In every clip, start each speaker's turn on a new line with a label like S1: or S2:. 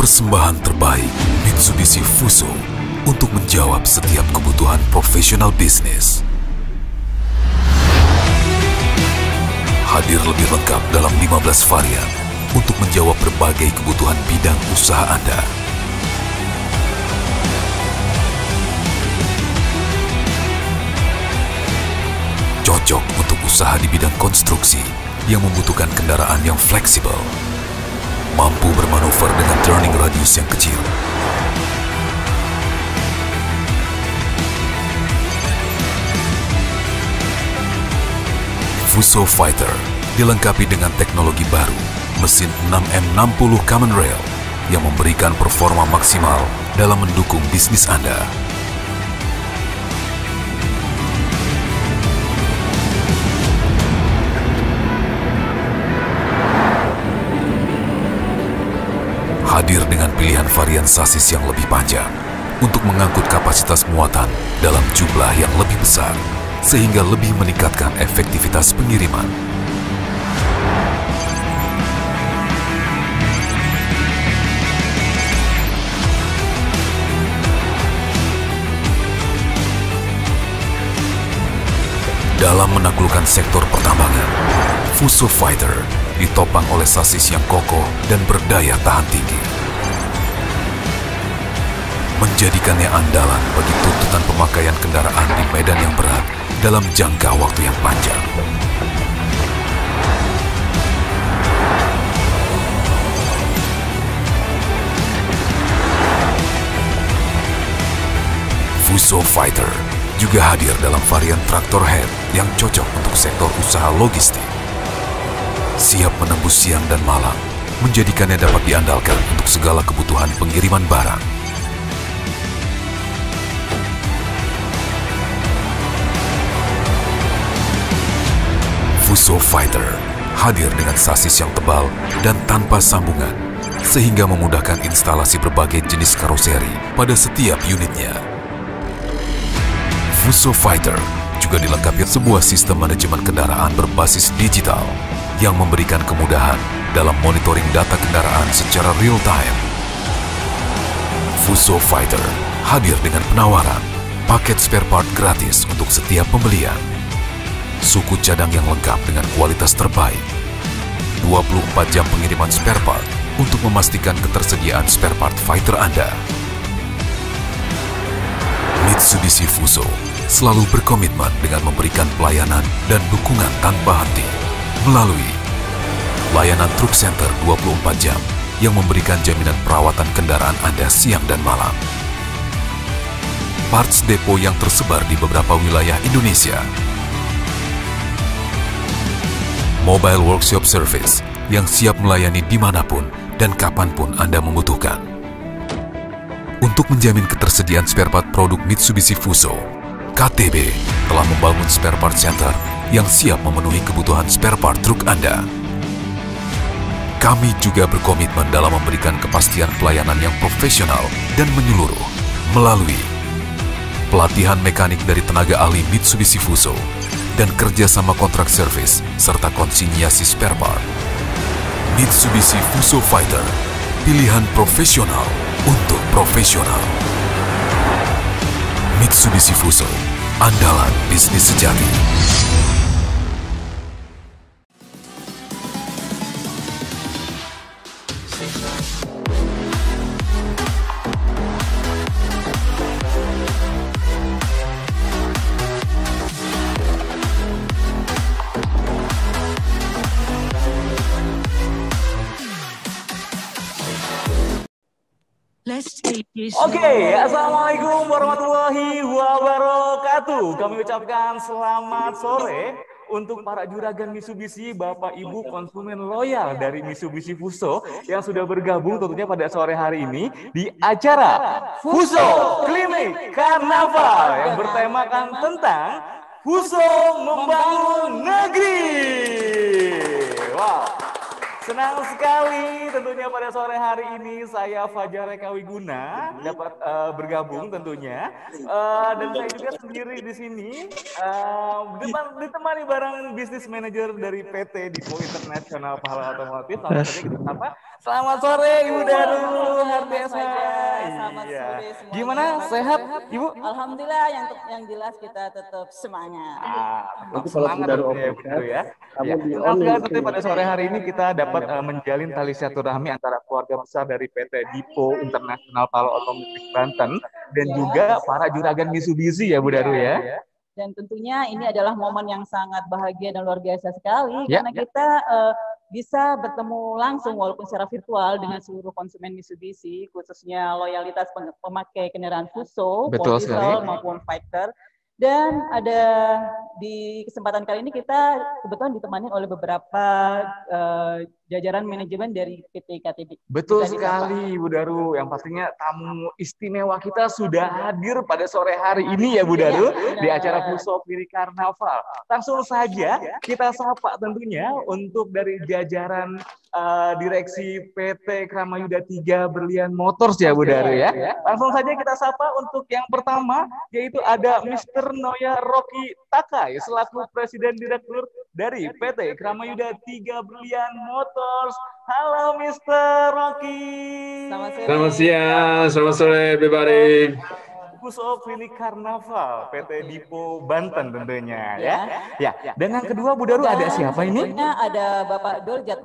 S1: Persembahan terbaik Mitsubishi Fuso untuk menjawab setiap kebutuhan profesional bisnis. Hadir lebih lengkap dalam 15 varian untuk menjawab berbagai kebutuhan bidang usaha Anda. Cocok untuk usaha di bidang konstruksi yang membutuhkan kendaraan yang fleksibel, mampu bermanuver dengan turning radius yang kecil. Fuso Fighter dilengkapi dengan teknologi baru, mesin 6M60 Common Rail yang memberikan performa maksimal dalam mendukung bisnis Anda. Hadir dengan pilihan varian sasis yang lebih panjang untuk mengangkut kapasitas muatan dalam jumlah yang lebih besar, sehingga lebih meningkatkan efektivitas pengiriman. Dalam menaklukkan sektor pertambangan, Fuso Fighter ditopang oleh sasis yang kokoh dan berdaya tahan tinggi, menjadikannya andalan bagi tuntutan pemakaian kendaraan di medan yang berat dalam jangka waktu yang panjang. Fuso Fighter juga hadir dalam varian traktor head yang cocok untuk sektor usaha logistik. Siap menembus siang dan malam, menjadikannya dapat diandalkan untuk segala kebutuhan pengiriman barang. Fuso Fighter hadir dengan sasis yang tebal dan tanpa sambungan, sehingga memudahkan instalasi berbagai jenis karoseri pada setiap unitnya. Fuso Fighter juga dilengkapi sebuah sistem manajemen kendaraan berbasis digital yang memberikan kemudahan dalam monitoring data kendaraan secara real time. Fuso Fighter hadir dengan penawaran paket spare part gratis untuk setiap pembelian, suku cadang yang lengkap dengan kualitas terbaik, 24 jam pengiriman spare part untuk memastikan ketersediaan spare part fighter Anda. Mitsubishi Fuso selalu berkomitmen dengan memberikan pelayanan dan dukungan tanpa henti melalui layanan truk center 24 jam yang memberikan jaminan perawatan kendaraan Anda siang dan malam, parts depo yang tersebar di beberapa wilayah Indonesia, mobile workshop service yang siap melayani dimanapun dan kapanpun Anda membutuhkan. Untuk menjamin ketersediaan spare part produk Mitsubishi Fuso, KTB telah membangun spare part center yang siap memenuhi kebutuhan spare part truk Anda. Kami juga berkomitmen dalam memberikan kepastian pelayanan yang profesional dan menyeluruh melalui pelatihan mekanik dari tenaga ahli Mitsubishi Fuso dan kerjasama kontrak servis serta konsinyasi spare part. Mitsubishi Fuso Fighter, pilihan profesional untuk profesional. Mitsubishi Fuso, andalan bisnis sejati.
S2: Oke, assalamualaikum warahmatullahi wabarakatuh. Kami ucapkan selamat sore untuk para juragan Mitsubishi, Bapak Ibu konsumen loyal dari Mitsubishi Fuso yang sudah bergabung tentunya pada sore hari ini di acara Fuso Klinik Karnaval yang bertemakan tentang Fuso Membangun Negeri. Wow. Senang sekali tentunya pada sore hari ini saya Fajar Eka Wiguna dapat bergabung tentunya dan saya juga sendiri di sini ditemani bareng bisnis manajer dari PT Dipo Internasional Pahala Otomotif. Langsung saja kita sapa Selamat sore Ibu Daru Hardiasa.
S3: Selamat
S2: Iya.
S3: sore semuanya.
S2: Gimana, sehat Ibu?
S3: Alhamdulillah, yang jelas kita tetap semangat.
S2: Tetap
S4: Nanti kalau
S2: semangat
S4: Budaru
S2: tentunya ya Bu Daru ya.
S4: kamu
S2: Ya,
S4: di
S2: senang
S4: on
S2: sekali
S4: nih.
S2: tentunya pada sore hari ini kita dapat menjalin tali silaturahmi antara keluarga besar dari PT Dipo Internasional Palo Otomotif Banten dan juga para juragan Mitsubishi ya Bu Daru ya.
S3: Dan tentunya ini adalah momen yang sangat bahagia dan luar biasa sekali
S2: Ya.
S3: karena kita bisa bertemu langsung walaupun secara virtual dengan seluruh konsumen Mitsubishi, khususnya loyalitas pemakai kendaraan Fuso,
S2: Betul
S3: diesel
S2: sekali.
S3: maupun Fighter. Dan ada di kesempatan kali ini kita kebetulan ditemani oleh beberapa jajaran manajemen dari PT KTB.
S2: Betul
S3: Kita disapa.
S2: sekali Bu Daru, yang pastinya tamu istimewa kita sudah hadir pada sore hari ini ya Bu Daru di acara Fuso Piri Karnaval. Langsung saja kita sapa tentunya untuk dari jajaran direksi PT Kramayuda 3 Berlian Motors ya Bu Daru ya. Langsung saja kita sapa untuk yang pertama yaitu ada Mr. Noya Rocky Takai selaku Presiden Direktur dari PT Kramayuda 3 Berlian Motors. Halo Mr. Rocky.
S5: Selamat siang, selamat sore everybody.
S2: Fuso Klinik Karnaval PT Dipo Banten tentunya ya. Ya. Dan yang kedua Bu Daru ada siapa ini?
S3: Tentunya ada Bapak Doljat,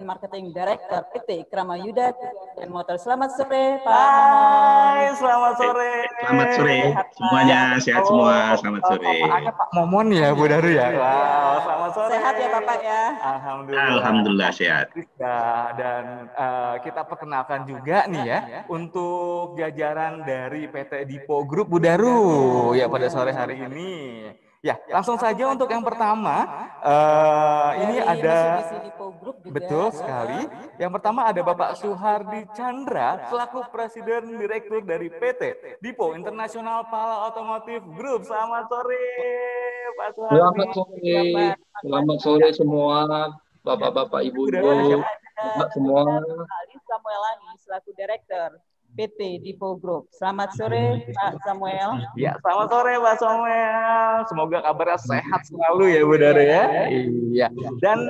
S3: Marketing Director PT Kramayuda dan Motor. Selamat sore Pak.
S2: Hai, selamat sore.
S4: Selamat sore semuanya, sehat semua. Selamat sore.
S2: Ada Pak Momon ya Bu Daru ya. Wow, selamat sore.
S3: Sehat ya Bapak ya.
S2: Alhamdulillah.
S4: Alhamdulillah sehat.
S2: Dan kita perkenalkan juga nih ya untuk jajaran dari PT Dipo Group Bu Daru ya pada sore hari ini. Ya, langsung saja untuk yang pertama ini
S3: Dari
S2: ada
S3: Mitsubishi Dipo Group juga.
S2: betul sekali. Yang pertama ada Bapak Suhardi Chandra selaku Presiden Direktur dari PT Dipo Internasional Pala Otomotif Group. Selamat sore Pak Suhardi.
S5: Selamat sore, selamat sore semua, bapak-bapak, ibu-ibu, bapak semua.
S3: Ali Samuelani selaku Direktur PT Dipo Group. Selamat sore Pak Samuel.
S2: Ya, selamat sore Pak Samuel. Semoga kabarnya sehat selalu ya Bu Daru ya. Iya. Dan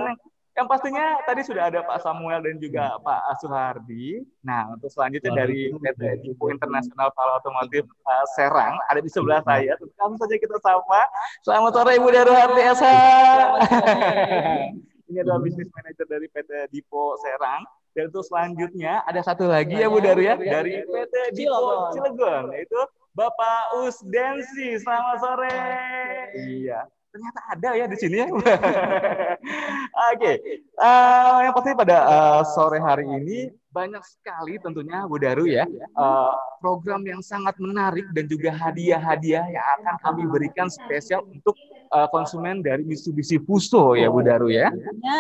S2: yang pastinya tadi sudah ada Pak Samuel dan juga Pak Suhardi. Nah, untuk selanjutnya dari PT Dipo Internasional Pala Otomotif Serang ada di sebelah saya. Langsung saja kita sapa. Selamat sore Ibu Daru Hardiasa. Ini adalah bisnis manager dari PT Dipo Serang. Dan untuk selanjutnya ada satu lagi ya Bu Daru ya dari PT Dipo Cilegon yaitu Bapak Usdensi. Selamat sore. Iya. Ternyata ada ya di sini ya. Oke. Yang pasti pada sore hari ini banyak sekali tentunya Bu Daru ya program yang sangat menarik dan juga hadiah-hadiah yang akan kami berikan spesial untuk konsumen dari Mitsubishi Fuso ya Bu Daru ya.
S3: Tentunya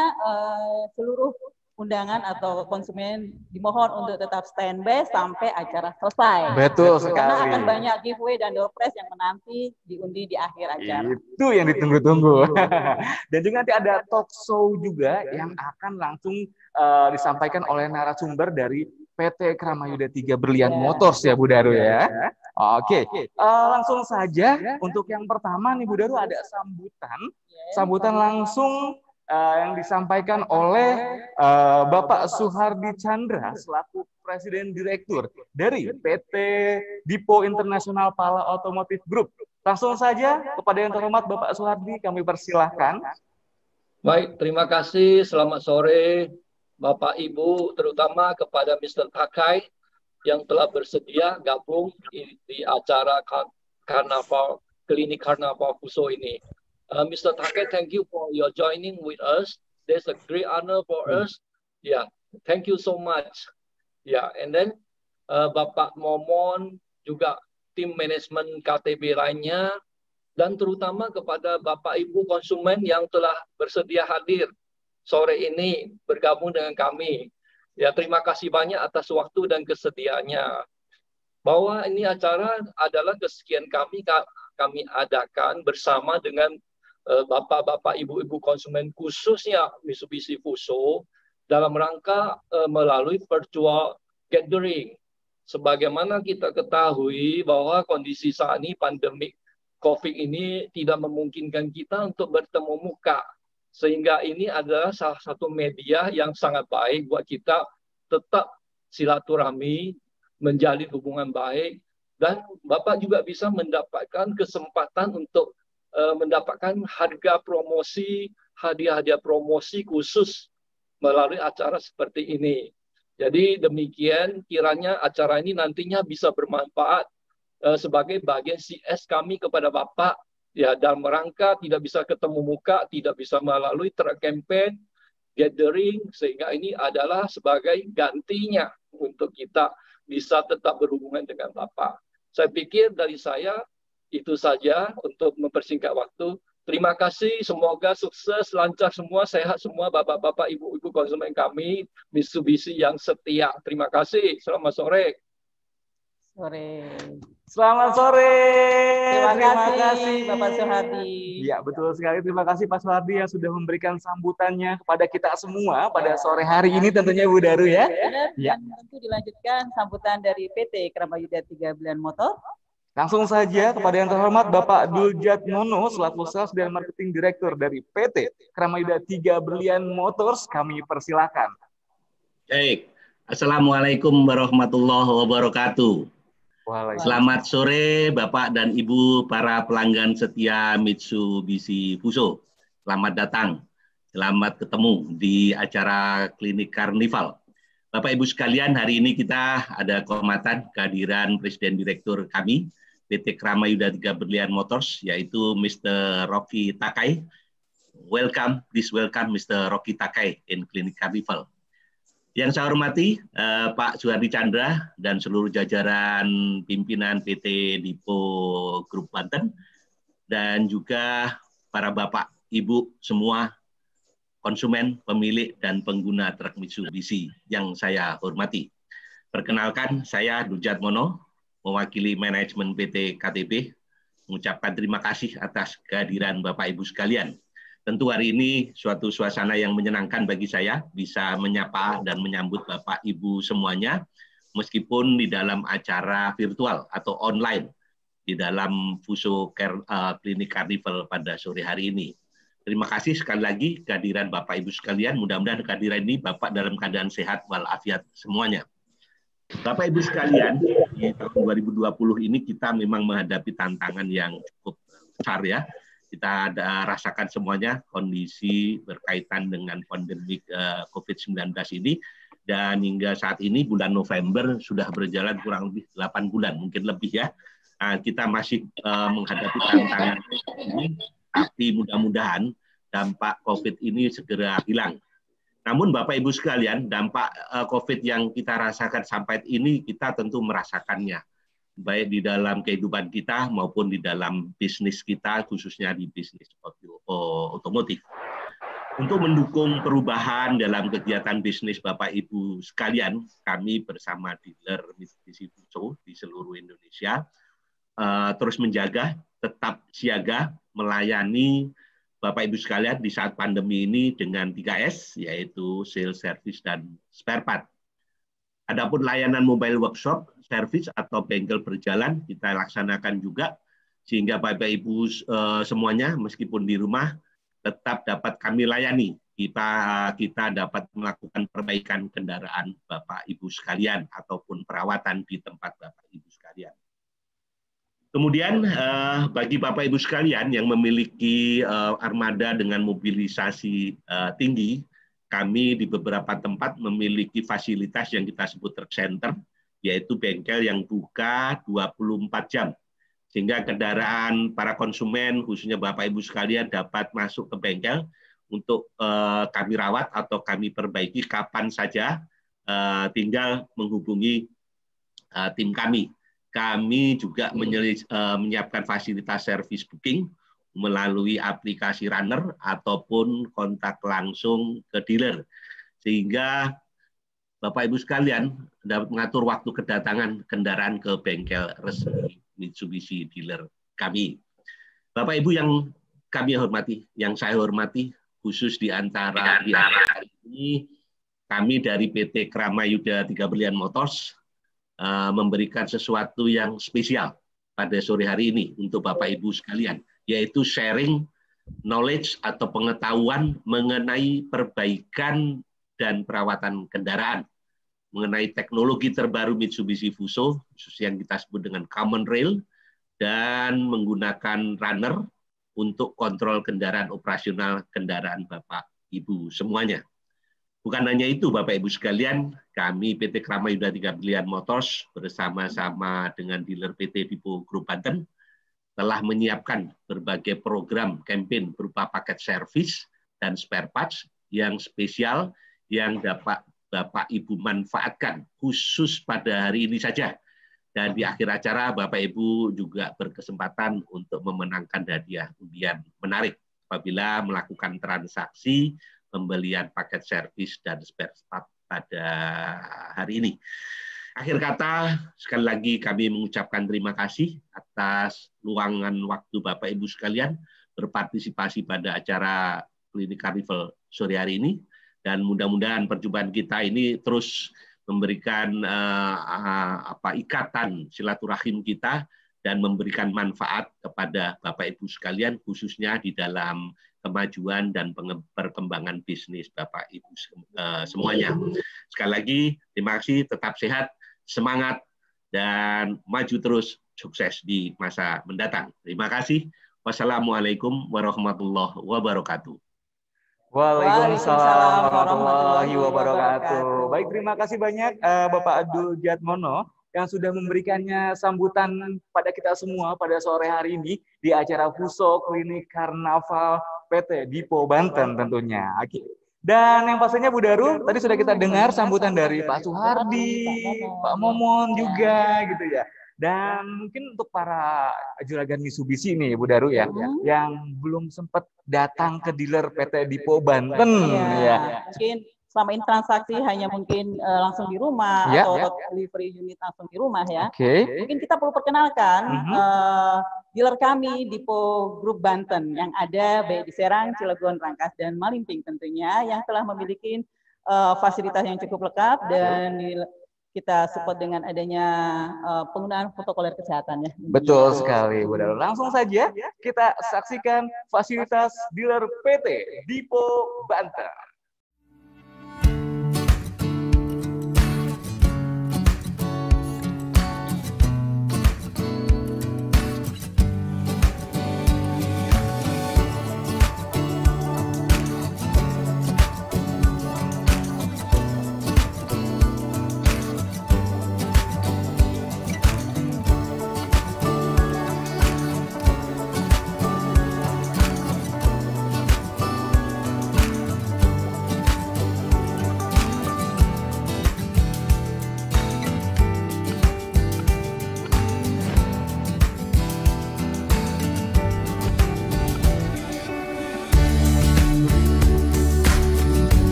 S3: seluruh undangan atau konsumen dimohon untuk tetap standby sampai acara selesai.
S2: Betul
S3: Karena
S2: sekali.
S3: akan banyak giveaway dan door prize yang menanti diundi di akhir acara.
S2: Itu yang ditunggu-tunggu. Dan juga nanti ada talk show juga yang akan langsung disampaikan oleh narasumber dari PT Kramayuda 3 Berlian Motors ya Bu Daru ya. Oke, langsung saja untuk yang pertama nih Bu Daru ada sambutan langsung yang disampaikan oleh Bapak Suhardi Chandra selaku Presiden Direktur dari PT Dipo Internasional Pala Otomotif Group. Langsung saja kepada yang terhormat Bapak Suhardi kami persilahkan.
S5: Baik, terima kasih. Selamat sore, Bapak Ibu, terutama kepada Mr. Takai yang telah bersedia gabung di acara Karnaval Klinik Karnaval Fuso ini. Mr. Takai, thank you for your joining with us. That's a great honor for us. Yeah, thank you so much. Yeah, and then Bapak Momon, juga tim manajemen KTB lainnya, dan terutama kepada Bapak Ibu konsumen yang telah bersedia hadir sore ini bergabung dengan kami. Ya, terima kasih banyak atas waktu dan kesediaannya. Bahwa ini acara adalah kesekian kami adakan bersama dengan bapak-bapak, ibu-ibu konsumen khususnya Mitsubishi Fuso dalam rangka melalui virtual gathering. Sebagaimana kita ketahui bahwa kondisi saat ini pandemik COVID ini tidak memungkinkan kita untuk bertemu muka. Sehingga ini adalah salah satu media yang sangat baik buat kita tetap silaturahmi, menjalin hubungan baik, dan Bapak juga bisa mendapatkan kesempatan untuk mendapatkan harga promosi, hadiah-hadiah promosi khusus melalui acara seperti ini. Jadi demikian kiranya acara ini nantinya bisa bermanfaat sebagai bagian CS kami kepada Bapak, ya, dalam rangka tidak bisa ketemu muka, tidak bisa melalui campaign, gathering, sehingga ini adalah sebagai gantinya untuk kita bisa tetap berhubungan dengan Bapak. Saya pikir dari saya itu saja untuk mempersingkat waktu. Terima kasih, semoga sukses, lancar semua, sehat semua Bapak-Bapak, Ibu-Ibu konsumen kami, Mitsubishi yang setia. Terima kasih, selamat sore.
S2: Selamat sore.
S3: Terima kasih Bapak Soehardi.
S2: Ya, betul sekali. Terima kasih Pak Soehardi yang sudah memberikan sambutannya kepada kita semua pada sore hari ini tentunya Bu Daru ya.
S3: Ya. Dan tentu dilanjutkan sambutan dari PT Kramayuda 3 Berlian Motor.
S2: Langsung saja kepada yang terhormat Bapak Duljat Nono selaku Sales dan Marketing Director dari PT Kramayuda 3 Berlian Motors, kami persilakan.
S4: Baik. Assalamualaikum warahmatullahi wabarakatuh. Selamat sore Bapak dan Ibu para pelanggan setia Mitsubishi Fuso. Selamat datang, selamat ketemu di acara Klinik Karnival. Bapak Ibu sekalian, hari ini kita ada kehormatan kehadiran Presiden Direktur kami, PT Kramayuda 3 Berlian Motors, yaitu Mr. Rocky Takai. Please welcome Mr. Rocky Takai in Klinik Karnival. Yang saya hormati Pak Soehardi Chandra dan seluruh jajaran pimpinan PT Dipo Grup Banten, dan juga para Bapak, Ibu semua konsumen, pemilik, dan pengguna truk Mitsubishi yang saya hormati. Perkenalkan, saya Duljat Mono, mewakili manajemen PT KTB, mengucapkan terima kasih atas kehadiran Bapak Ibu sekalian. Tentu hari ini suatu suasana yang menyenangkan bagi saya bisa menyapa dan menyambut Bapak Ibu semuanya meskipun di dalam acara virtual atau online di dalam Fuso Klinik Karnival pada sore hari ini. Terima kasih sekali lagi kehadiran Bapak Ibu sekalian. Mudah-mudahan kehadiran ini Bapak dalam keadaan sehat walafiat semuanya. Bapak Ibu sekalian, di tahun 2020 ini kita memang menghadapi tantangan yang cukup besar ya. Kita ada rasakan semuanya kondisi berkaitan dengan pandemi COVID-19 ini, dan hingga saat ini bulan November sudah berjalan kurang lebih 8 bulan, mungkin lebih ya. Kita masih menghadapi tantangan ini, tapi mudah-mudahan dampak COVID ini segera hilang. Namun Bapak Ibu sekalian, dampak COVID yang kita rasakan sampai ini kita tentu merasakannya, baik di dalam kehidupan kita maupun di dalam bisnis kita, khususnya di bisnis otomotif. Untuk mendukung perubahan dalam kegiatan bisnis Bapak Ibu sekalian, kami bersama dealer Mitsubishi Fuso di seluruh Indonesia terus menjaga, tetap siaga, melayani Bapak Ibu sekalian di saat pandemi ini dengan 3S, yaitu sales, service, dan spare part. Adapun layanan mobile workshop, service atau bengkel berjalan kita laksanakan juga, sehingga Bapak Ibu semuanya meskipun di rumah tetap dapat kami layani. Kita dapat melakukan perbaikan kendaraan Bapak Ibu sekalian ataupun perawatan di tempat Bapak Ibu sekalian. Kemudian bagi Bapak Ibu sekalian yang memiliki armada dengan mobilisasi tinggi, kami di beberapa tempat memiliki fasilitas yang kita sebut truck center, yaitu bengkel yang buka 24 jam. Sehingga kendaraan para konsumen, khususnya Bapak Ibu sekalian, dapat masuk ke bengkel untuk kami rawat atau kami perbaiki kapan saja, tinggal menghubungi tim kami. Kami juga menyiapkan fasilitas service booking melalui aplikasi runner ataupun kontak langsung ke dealer, sehingga Bapak Ibu sekalian dapat mengatur waktu kedatangan kendaraan ke bengkel resmi Mitsubishi dealer kami. Bapak Ibu yang kami hormati, yang saya hormati, khusus di antara hari ini kami dari PT Kramayuda 3 Berlian Motors memberikan sesuatu yang spesial pada sore hari ini untuk Bapak Ibu sekalian, yaitu sharing knowledge atau pengetahuan mengenai perbaikan dan perawatan kendaraan, mengenai teknologi terbaru Mitsubishi Fuso, khususnya yang kita sebut dengan Common Rail, dan menggunakan runner untuk kontrol kendaraan operasional kendaraan Bapak Ibu semuanya. Bukan hanya itu, Bapak Ibu sekalian, kami PT Krama Yuda 3 Briliant Motors bersama-sama dengan dealer PT Dipo Group Banten telah menyiapkan berbagai program campaign berupa paket servis dan spare parts yang spesial yang dapat Bapak Ibu manfaatkan khusus pada hari ini saja. Dan di akhir acara Bapak Ibu juga berkesempatan untuk memenangkan hadiah undian menarik apabila melakukan transaksi pembelian paket servis dan spare part pada hari ini. Akhir kata, sekali lagi kami mengucapkan terima kasih atas luangan waktu Bapak Ibu sekalian berpartisipasi pada acara Klinik Carnival sore hari ini, dan mudah-mudahan perjumpaan kita ini terus memberikan ikatan silaturahim kita dan memberikan manfaat kepada Bapak Ibu sekalian, khususnya di dalam kemajuan dan perkembangan bisnis Bapak Ibu semuanya. Sekali lagi, terima kasih, tetap sehat, semangat, dan maju terus, sukses di masa mendatang. Terima kasih. Wassalamualaikum warahmatullahi wabarakatuh.
S2: Waalaikumsalam warahmatullahi wabarakatuh. Baik, terima kasih banyak Bapak Abdul Jatmono yang sudah memberikannya sambutan pada kita semua pada sore hari ini di acara Fuso Klinik Karnaval PT Dipo Banten tentunya. Dan yang pastinya Bu Daru, tadi sudah kita dengar sambutan dari Pak Suhardi, Pak Momon juga gitu ya. Dan mungkin untuk para juragan Mitsubishi nih Bu Daru ya, yang belum sempat datang ke dealer PT Dipo Banten ya.
S3: Mungkin selama ini transaksi hanya mungkin langsung di rumah atau delivery unit langsung di rumah ya. Mungkin kita perlu perkenalkan dealer kami Dipo Group Banten yang ada baik di Serang, Cilegon, Rangkas, dan Malimping tentunya, yang telah memiliki fasilitas yang cukup lengkap dan kita support dengan adanya penggunaan protokoler kesehatan ya.
S2: Betul sekali Bu Daru. Langsung saja kita saksikan fasilitas dealer PT Dipo Banten.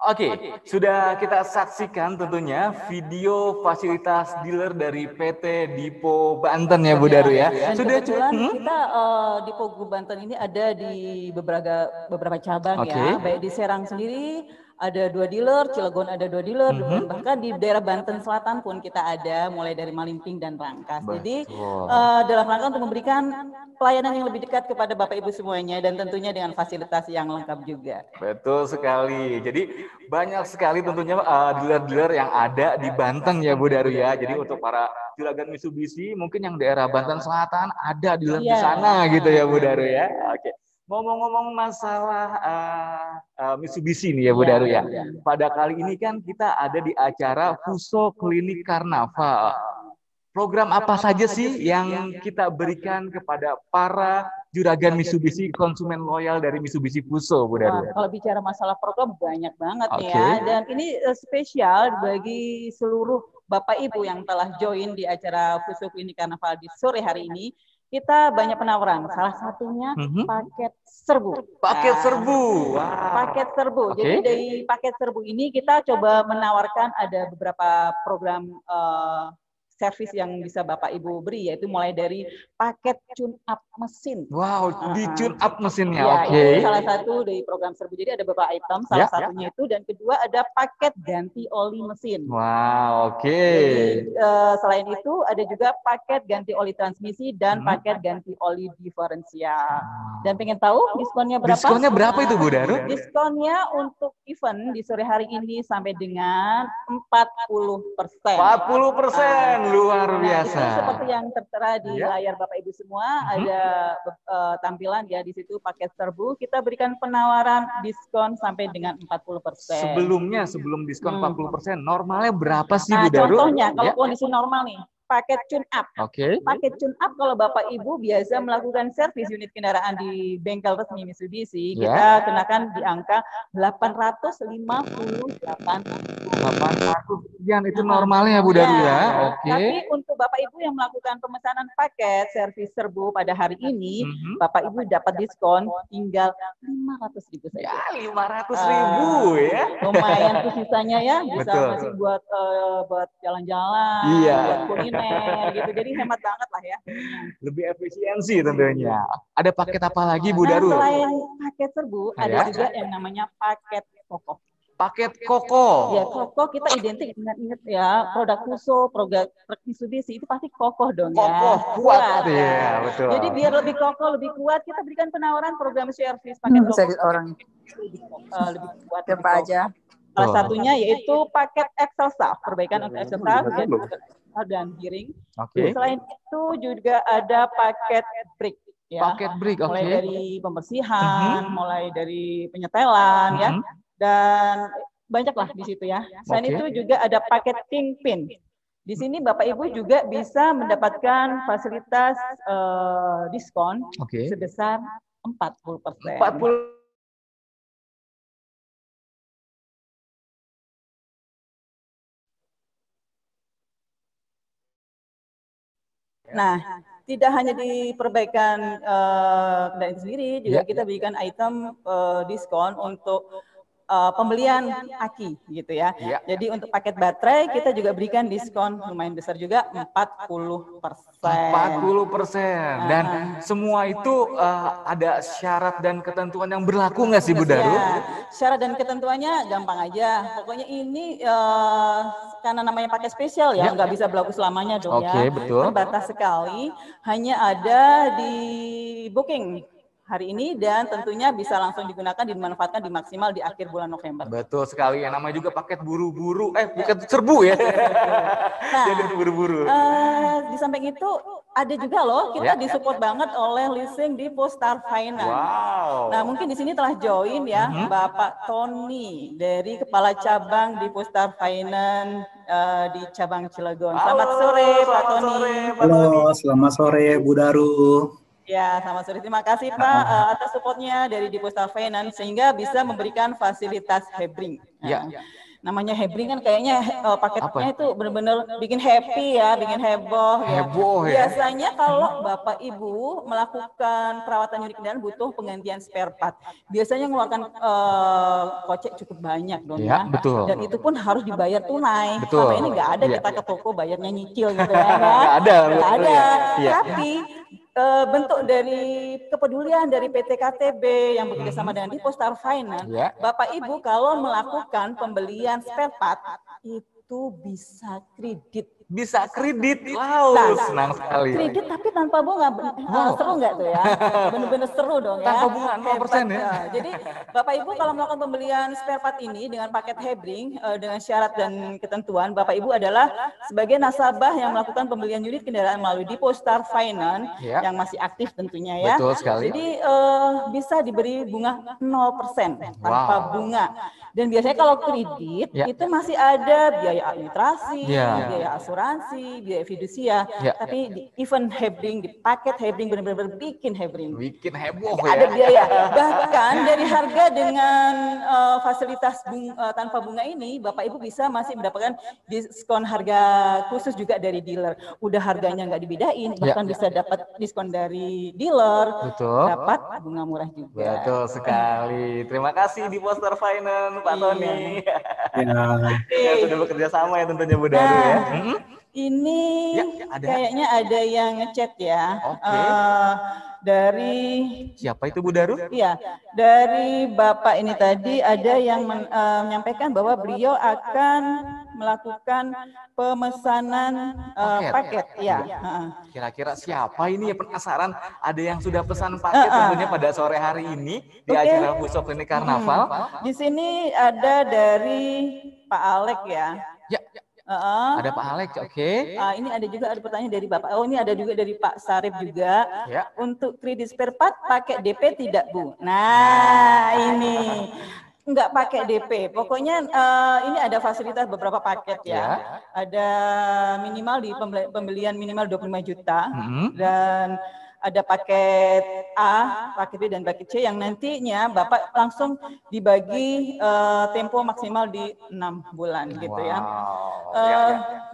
S2: Oke, sudah kita saksikan tentunya video fasilitas dealer dari PT Dipo Banten ya Bu Daru ya.
S3: Dan sudah kebetulan kita Dipo Group Banten ini ada di beberapa cabang ya, baik di Serang sendiri ada 2 dealer, Cilegon ada 2 dealer, dan bahkan di daerah Banten Selatan pun kita ada, mulai dari Malimping dan Rangkas. Jadi dalam rangka untuk memberikan pelayanan yang lebih dekat kepada Bapak Ibu semuanya, dan tentunya dengan fasilitas yang lengkap juga.
S2: Betul sekali. Jadi banyak sekali tentunya dealer-dealer yang ada di Banten ya Bu Daru ya. Jadi untuk para juragan Mitsubishi mungkin yang daerah Banten Selatan ada dealer di sana gitu ya Bu Daru ya. Oke. Ngomong-ngomong masalah Mitsubishi nih ya Bu Daru ya. Pada kali ini kan kita ada di acara Fuso Klinik Karnaval. Program apa saja sih yang kita berikan kepada para juragan Mitsubishi, konsumen loyal dari Mitsubishi Fuso, Bu Daru?
S3: Kalau bicara masalah program banyak banget ya. Dan ini spesial bagi seluruh Bapak Ibu yang telah join di acara Fuso Klinik Karnaval di sore hari ini. Kita banyak penawaran, salah satunya paket serbu.
S2: Paket serbu.
S3: Wow. Paket serbu. Jadi dari paket serbu ini kita coba menawarkan ada beberapa program servis yang bisa Bapak Ibu beri, yaitu mulai dari paket tune up mesin.
S2: Wow, di tune up mesinnya.
S3: Ya, itu salah satu dari program serbu. Jadi ada beberapa item, salah satunya itu, dan kedua ada paket ganti oli mesin.
S2: Wow,
S3: Jadi, selain itu ada juga paket ganti oli transmisi dan paket ganti oli diferensial. Dan pengen tahu diskonnya berapa?
S2: Diskonnya berapa itu Bu Daru?
S3: Diskonnya untuk event di sore hari ini sampai dengan 40%.
S2: 40%. Luar biasa.
S3: Seperti yang tertera di layar Bapak Ibu semua, ada tampilan ya di situ paket serbu. Kita berikan penawaran diskon sampai dengan 40%.
S2: Sebelum diskon 40%, normalnya berapa sih Bu Daru?
S3: Contohnya kalau kondisi normal nih, paket tune up. Paket tune up kalau Bapak Ibu biasa melakukan servis unit kendaraan di bengkel resmi Mitsubishi, kita kenakan di angka 858.
S2: Sekian itu normalnya Bu Daru ya.
S3: Tapi untuk Bapak Ibu yang melakukan pemesanan paket servis serbu pada hari ini, Bapak Ibu dapat diskon tinggal 500.000 saja.
S2: Ya, 500.000 ya.
S3: Lumayan tuh sisanya ya, bisa masih buat jalan-jalan, buat kuliner gitu. Jadi hemat banget lah ya.
S2: Lebih efisiensi tentunya. Ada paket apa lagi Bu Daru?
S3: Selain paket serbu, ada juga yang namanya paket kokoh.
S2: Paket kokoh.
S3: Ya, kokoh kita identik dengan ingat ya, produk Fuso, produk Mitsubishi itu pasti kokoh dong ya.
S2: Kokoh, kuat ya, betul.
S3: Jadi biar lebih kokoh, lebih kuat, kita berikan penawaran program servis paket kokoh. Lebih kuat.
S6: Apa aja?
S3: Salah satunya yaitu paket Excel Staff, perbaikan untuk Excel Staff dan giring. Selain itu juga ada paket break. Ya,
S2: paket break,
S3: mulai dari pembersihan, mulai dari penyetelan, ya, dan banyaklah di situ ya. Selain itu juga ada paket Kingpin. Di sini Bapak Ibu juga bisa mendapatkan fasilitas diskon sebesar 40%. Nah, tidak hanya di perbaikan kendaraan itu sendiri, juga kita berikan item diskon untuk pembelian aki gitu ya. Jadi untuk paket baterai kita juga berikan diskon lumayan besar juga 40%.
S2: 40%. Dan semua itu ada syarat dan ketentuan yang berlaku nggak sih Bu Daru?
S3: Syarat dan ketentuannya gampang aja. Pokoknya ini karena namanya paket spesial ya, nggak bisa berlaku selamanya dong ya.
S2: Betul.
S3: Terbatas sekali, hanya ada di booking hari ini dan tentunya bisa langsung digunakan, dimanfaatkan di maksimal di akhir bulan November.
S2: Betul sekali, yang namanya juga paket buru-buru, bukan serbu ya. Jadi buru-buru.
S3: Di samping itu ada juga loh, kita disupport banget oleh leasing di Postar Finance.
S2: Wow.
S3: Nah mungkin di sini telah join ya Bapak Tony dari Kepala Cabang di Postar Finance di cabang Cilegon. Selamat sore Pak Tony.
S7: Halo, selamat sore Bu Daru.
S3: Ya, selamat sore. Terima kasih Pak atas supportnya dari Postar Finance sehingga bisa memberikan fasilitas hebring. Namanya hebring kan kayaknya paketnya itu benar-benar bikin happy ya, bikin heboh. Biasanya kalau Bapak Ibu melakukan perawatan unit kendaraan butuh penggantian spare part. Biasanya mengeluarkan kocek cukup banyak dong ya.
S2: Betul.
S3: Dan itu pun harus dibayar tunai.
S2: Betul.
S3: Sampai ini nggak ada kita ke toko bayarnya nyicil gitu ya.
S2: Nggak ada.
S3: Tapi bentuk dari kepedulian dari PT KTB yang bekerjasama dengan Depo Star Finance, Bapak Ibu kalau melakukan pembelian spare part itu bisa kredit.
S2: Bisa kredit, wow, senang sekali.
S3: Kredit tapi tanpa bunga, seru nggak tuh ya? Bener-bener seru dong ya.
S2: Tanpa bunga 0% ya.
S3: Jadi Bapak Ibu kalau melakukan pembelian spare part ini dengan paket Hebring dengan syarat dan ketentuan, Bapak Ibu adalah sebagai nasabah yang melakukan pembelian unit kendaraan melalui Depo Star Finance yang masih aktif tentunya ya.
S2: Betul sekali.
S3: Jadi bisa diberi bunga 0% tanpa bunga. Dan biasanya kalau kredit itu masih ada biaya administrasi, biaya asuransi, biaya fidusia, tapi di event Hebring, di paket Hebring benar-benar bikin Hebring.
S2: Bikin heboh
S3: ya. Ada biaya. Bahkan dari harga dengan fasilitas tanpa bunga ini, Bapak Ibu bisa masih mendapatkan diskon harga khusus juga dari dealer. Udah harganya nggak dibedain, bahkan bisa dapat diskon dari dealer, dapat bunga murah juga.
S2: Betul sekali. Terima kasih Depo Star Finance, Pak Tony. Yang sudah bekerja sama ya tentunya Bu Daru ya.
S3: Ini kayaknya ada yang ngechat ya. Dari
S2: siapa itu Bu Daru?
S3: Iya, dari Bapak ini tadi ada yang menyampaikan bahwa beliau akan melakukan pemesanan paket. Ya.
S2: Kira-kira siapa ini ya, penasaran? Ada yang sudah pesan paket tentunya pada sore hari ini di acara Puso Klinik Karnaval.
S3: Di sini ada dari Pak Alek ya.
S2: Ada Pak Alex,
S3: ini ada juga ada pertanyaan dari Bapak. Oh, ini ada juga dari Pak Sarip juga. Untuk kredit spare part pakai DP tidak, Bu? Nah, ini enggak pakai DP. Pokoknya ini ada fasilitas beberapa paket ya. Ada minimal di pembelian minimal 25 juta dan ada paket A, paket B, dan paket C yang nantinya Bapak langsung dibagi tempo maksimal di 6 bulan gitu ya.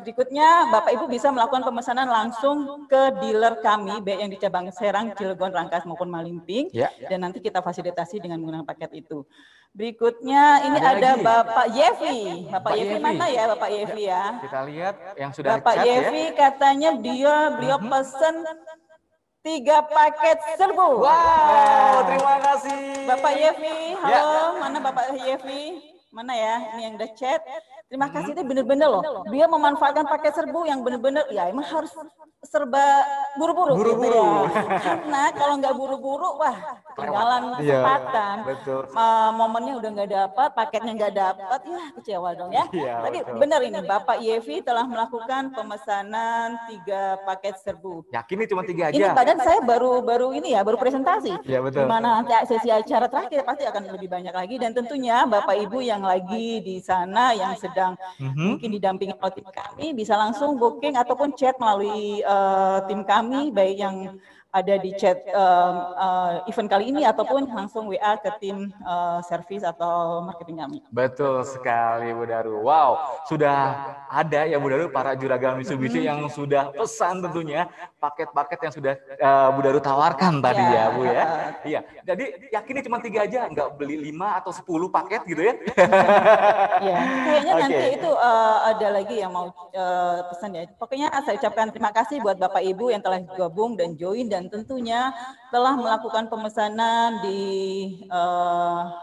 S3: Berikutnya Bapak Ibu bisa melakukan pemesanan langsung ke dealer kami, baik yang di cabang Serang, Cilegon, Rangkas maupun Malimping, dan nanti kita fasilitasi dengan menggunakan paket itu. Berikutnya ini ada Bapak Yevi. Bapak Yevi mana ya Bapak Yevi ya?
S2: Kita lihat yang sudah
S3: Bapak Yevi katanya beliau pesan 3 paket serbu.
S2: Wow, terima kasih.
S3: Bapak Yevi, halo, mana Bapak Yevi? Mana ya? Ini yang udah chat. Terima kasih, itu bener-bener loh. Dia memanfaatkan paket serbu yang bener-bener, ya emang harus serba buru-buru. Buru-buru. Gitu ya. Karena kalau nggak buru-buru, wah ketinggalan kesempatan. Momennya udah nggak dapat, paketnya nggak dapat, ya kecewa dong ya. Tapi benar ini, Bapak Yevi telah melakukan pemesanan 3 paket serbu.
S2: Yakin ini cuma 3 aja?
S3: Ini badan saya baru presentasi.
S2: Iya betul.
S3: Gimana nanti sesi acara terakhir pasti akan lebih banyak lagi, dan tentunya Bapak Ibu yang lagi di sana yang sedang mungkin didampingi oleh tim kami bisa langsung booking ataupun chat melalui tim kami, baik yang ada di chat event kali ini ataupun langsung WA ke tim service atau marketing kami.
S2: Betul sekali Bu Daru. Wow, sudah ada ya Bu Daru para juragan Mitsubishi yang sudah pesan tentunya paket-paket yang sudah Bu Daru tawarkan tadi ya Bu ya. Iya. Jadi yakin cuma 3 aja, nggak beli 5 atau 10 paket gitu ya?
S3: Iya. Kayaknya nanti itu ada lagi yang mau pesan ya. Pokoknya saya ucapkan terima kasih buat Bapak Ibu yang telah gabung dan join dan tentunya telah melakukan pemesanan di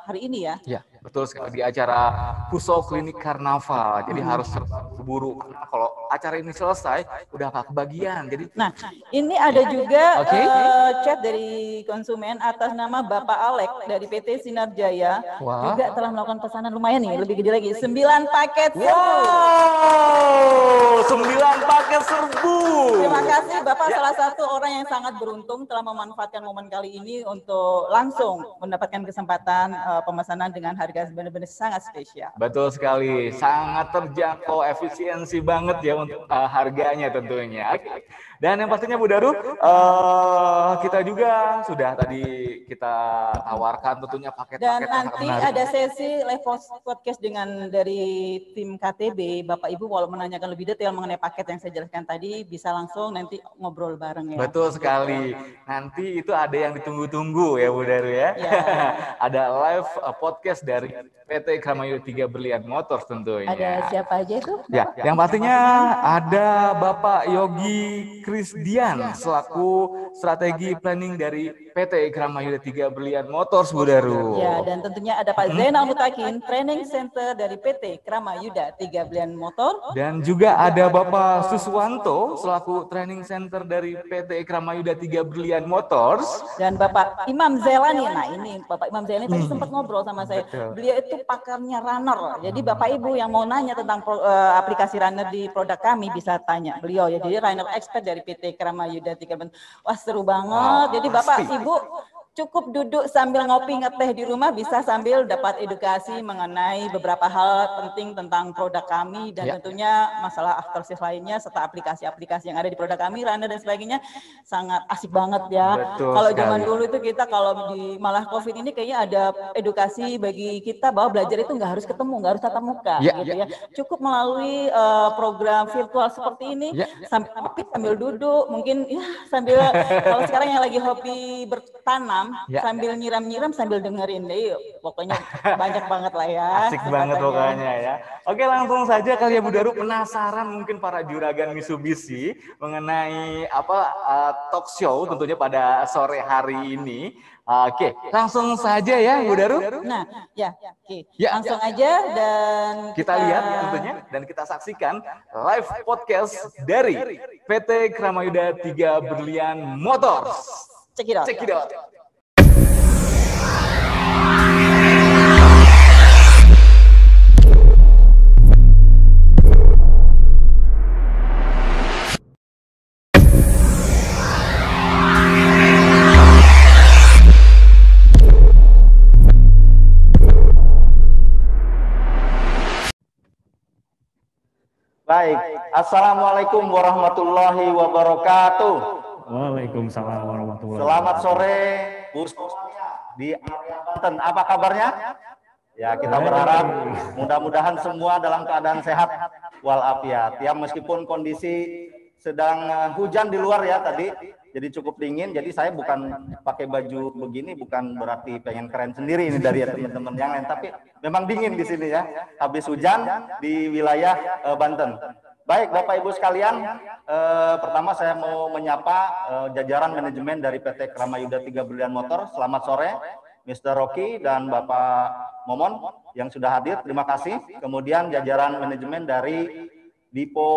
S3: hari ini ya.
S2: Iya, betul sekali di acara Puso Klinik Karnaval. Jadi harus buru karena kalau acara ini selesai udah nggak kebagian. Jadi
S3: ini ada juga chat dari konsumen atas nama Bapak Alek dari PT Sinar Jaya. Juga telah melakukan pesanan lumayan nih, lebih gede lagi, 9 paket serbu.
S2: Wow, 9 paket serbu.
S3: Terima kasih Bapak, salah satu orang yang sangat beruntung telah memanfaatkan momen kali ini untuk langsung mendapatkan kesempatan pemesanan dengan harga benar-benar sangat spesial.
S2: Betul sekali, sangat terjangkau, efisiensi banget ya untuk harganya tentunya. Dan yang pastinya Bu Daru, kita juga sudah tadi kita tawarkan tentunya paket-paket.
S3: Dan nanti ada sesi live podcast dengan dari tim KTB. Bapak Ibu kalau menanyakan lebih detail mengenai paket yang saya jelaskan tadi, bisa langsung nanti ngobrol bareng ya.
S2: Betul sekali. Nanti itu ada yang ditunggu-tunggu ya Bu Daru ya. Ada live podcast dari dari PT Kramayuda 3 Berlian Motors tentunya.
S3: Ada siapa aja itu?
S2: Ya, yang pastinya ada Bapak Yogi Krisdian selaku strategi planning dari PT Kramayuda 3 Berlian Motors, Bu Daru.
S3: Ya, dan tentunya ada Pak Zainal Mutakin, Training Center dari PT Kramayuda 3 Berlian Motor.
S2: Dan juga ada Bapak Suswanto selaku Training Center dari PT Kramayuda 3 Berlian Motors.
S3: Dan Bapak Imam Zelani. Nah, ini Bapak Imam Zelani tadi sempat ngobrol sama saya.
S2: Betul.
S3: Beliau itu pakarnya runner. Jadi Bapak Ibu yang mau nanya tentang aplikasi runner di produk kami bisa tanya beliau ya. Jadi runner expert dari PT Kramayuda 3 Berlian. Wah, seru banget. Jadi Bapak Ibu cukup duduk sambil ngopi ngeteh di rumah, bisa sambil dapat edukasi mengenai beberapa hal penting tentang produk kami dan tentunya masalah after sales lainnya serta aplikasi-aplikasi yang ada di produk kami, runner dan sebagainya. Sangat asik banget ya. Kalau zaman dulu itu kita kalau di malah COVID ini kayaknya ada edukasi bagi kita bahwa belajar itu nggak harus ketemu, nggak harus tatap muka gitu ya. Cukup melalui program virtual seperti ini sambil duduk, mungkin ya sambil kalau sekarang yang lagi hobi bertanam sambil nyiram-nyiram sambil dengerin deh, pokoknya banyak banget lah ya.
S2: Asik banget pokoknya ya. Oke, langsung saja kali ya Bu Daru, penasaran mungkin para juragan Mitsubishi mengenai talk show tentunya pada sore hari ini. Oke, langsung saja ya Bu Daru.
S3: Nah, langsung aja dan
S2: kita lihat tentunya dan kita saksikan live podcast dari PT Kramayuda 3 Berlian Motors.
S3: Check it out.
S6: Baik, Assalamualaikum warahmatullahi wabarakatuh.
S8: Waalaikumsalam warahmatullahi wabarakatuh.
S6: Selamat sore, Bu di area Banten. Apa kabarnya? Ya, kita berharap mudah-mudahan semua dalam keadaan sehat walafiat. Ya, meskipun kondisi sedang hujan di luar ya tadi, jadi cukup dingin. Jadi saya bukan pakai baju begini bukan berarti pengen keren sendiri ini dari teman-teman yang lain, tapi memang dingin di sini ya. Habis hujan di wilayah Banten. Baik, Bapak Ibu sekalian, pertama saya mau menyapa jajaran manajemen dari PT Kramayuda 3 Berlian Motor. Selamat sore, Mr. Rocky dan Bapak Momon yang sudah hadir. Terima kasih. Kemudian jajaran manajemen dari Dipo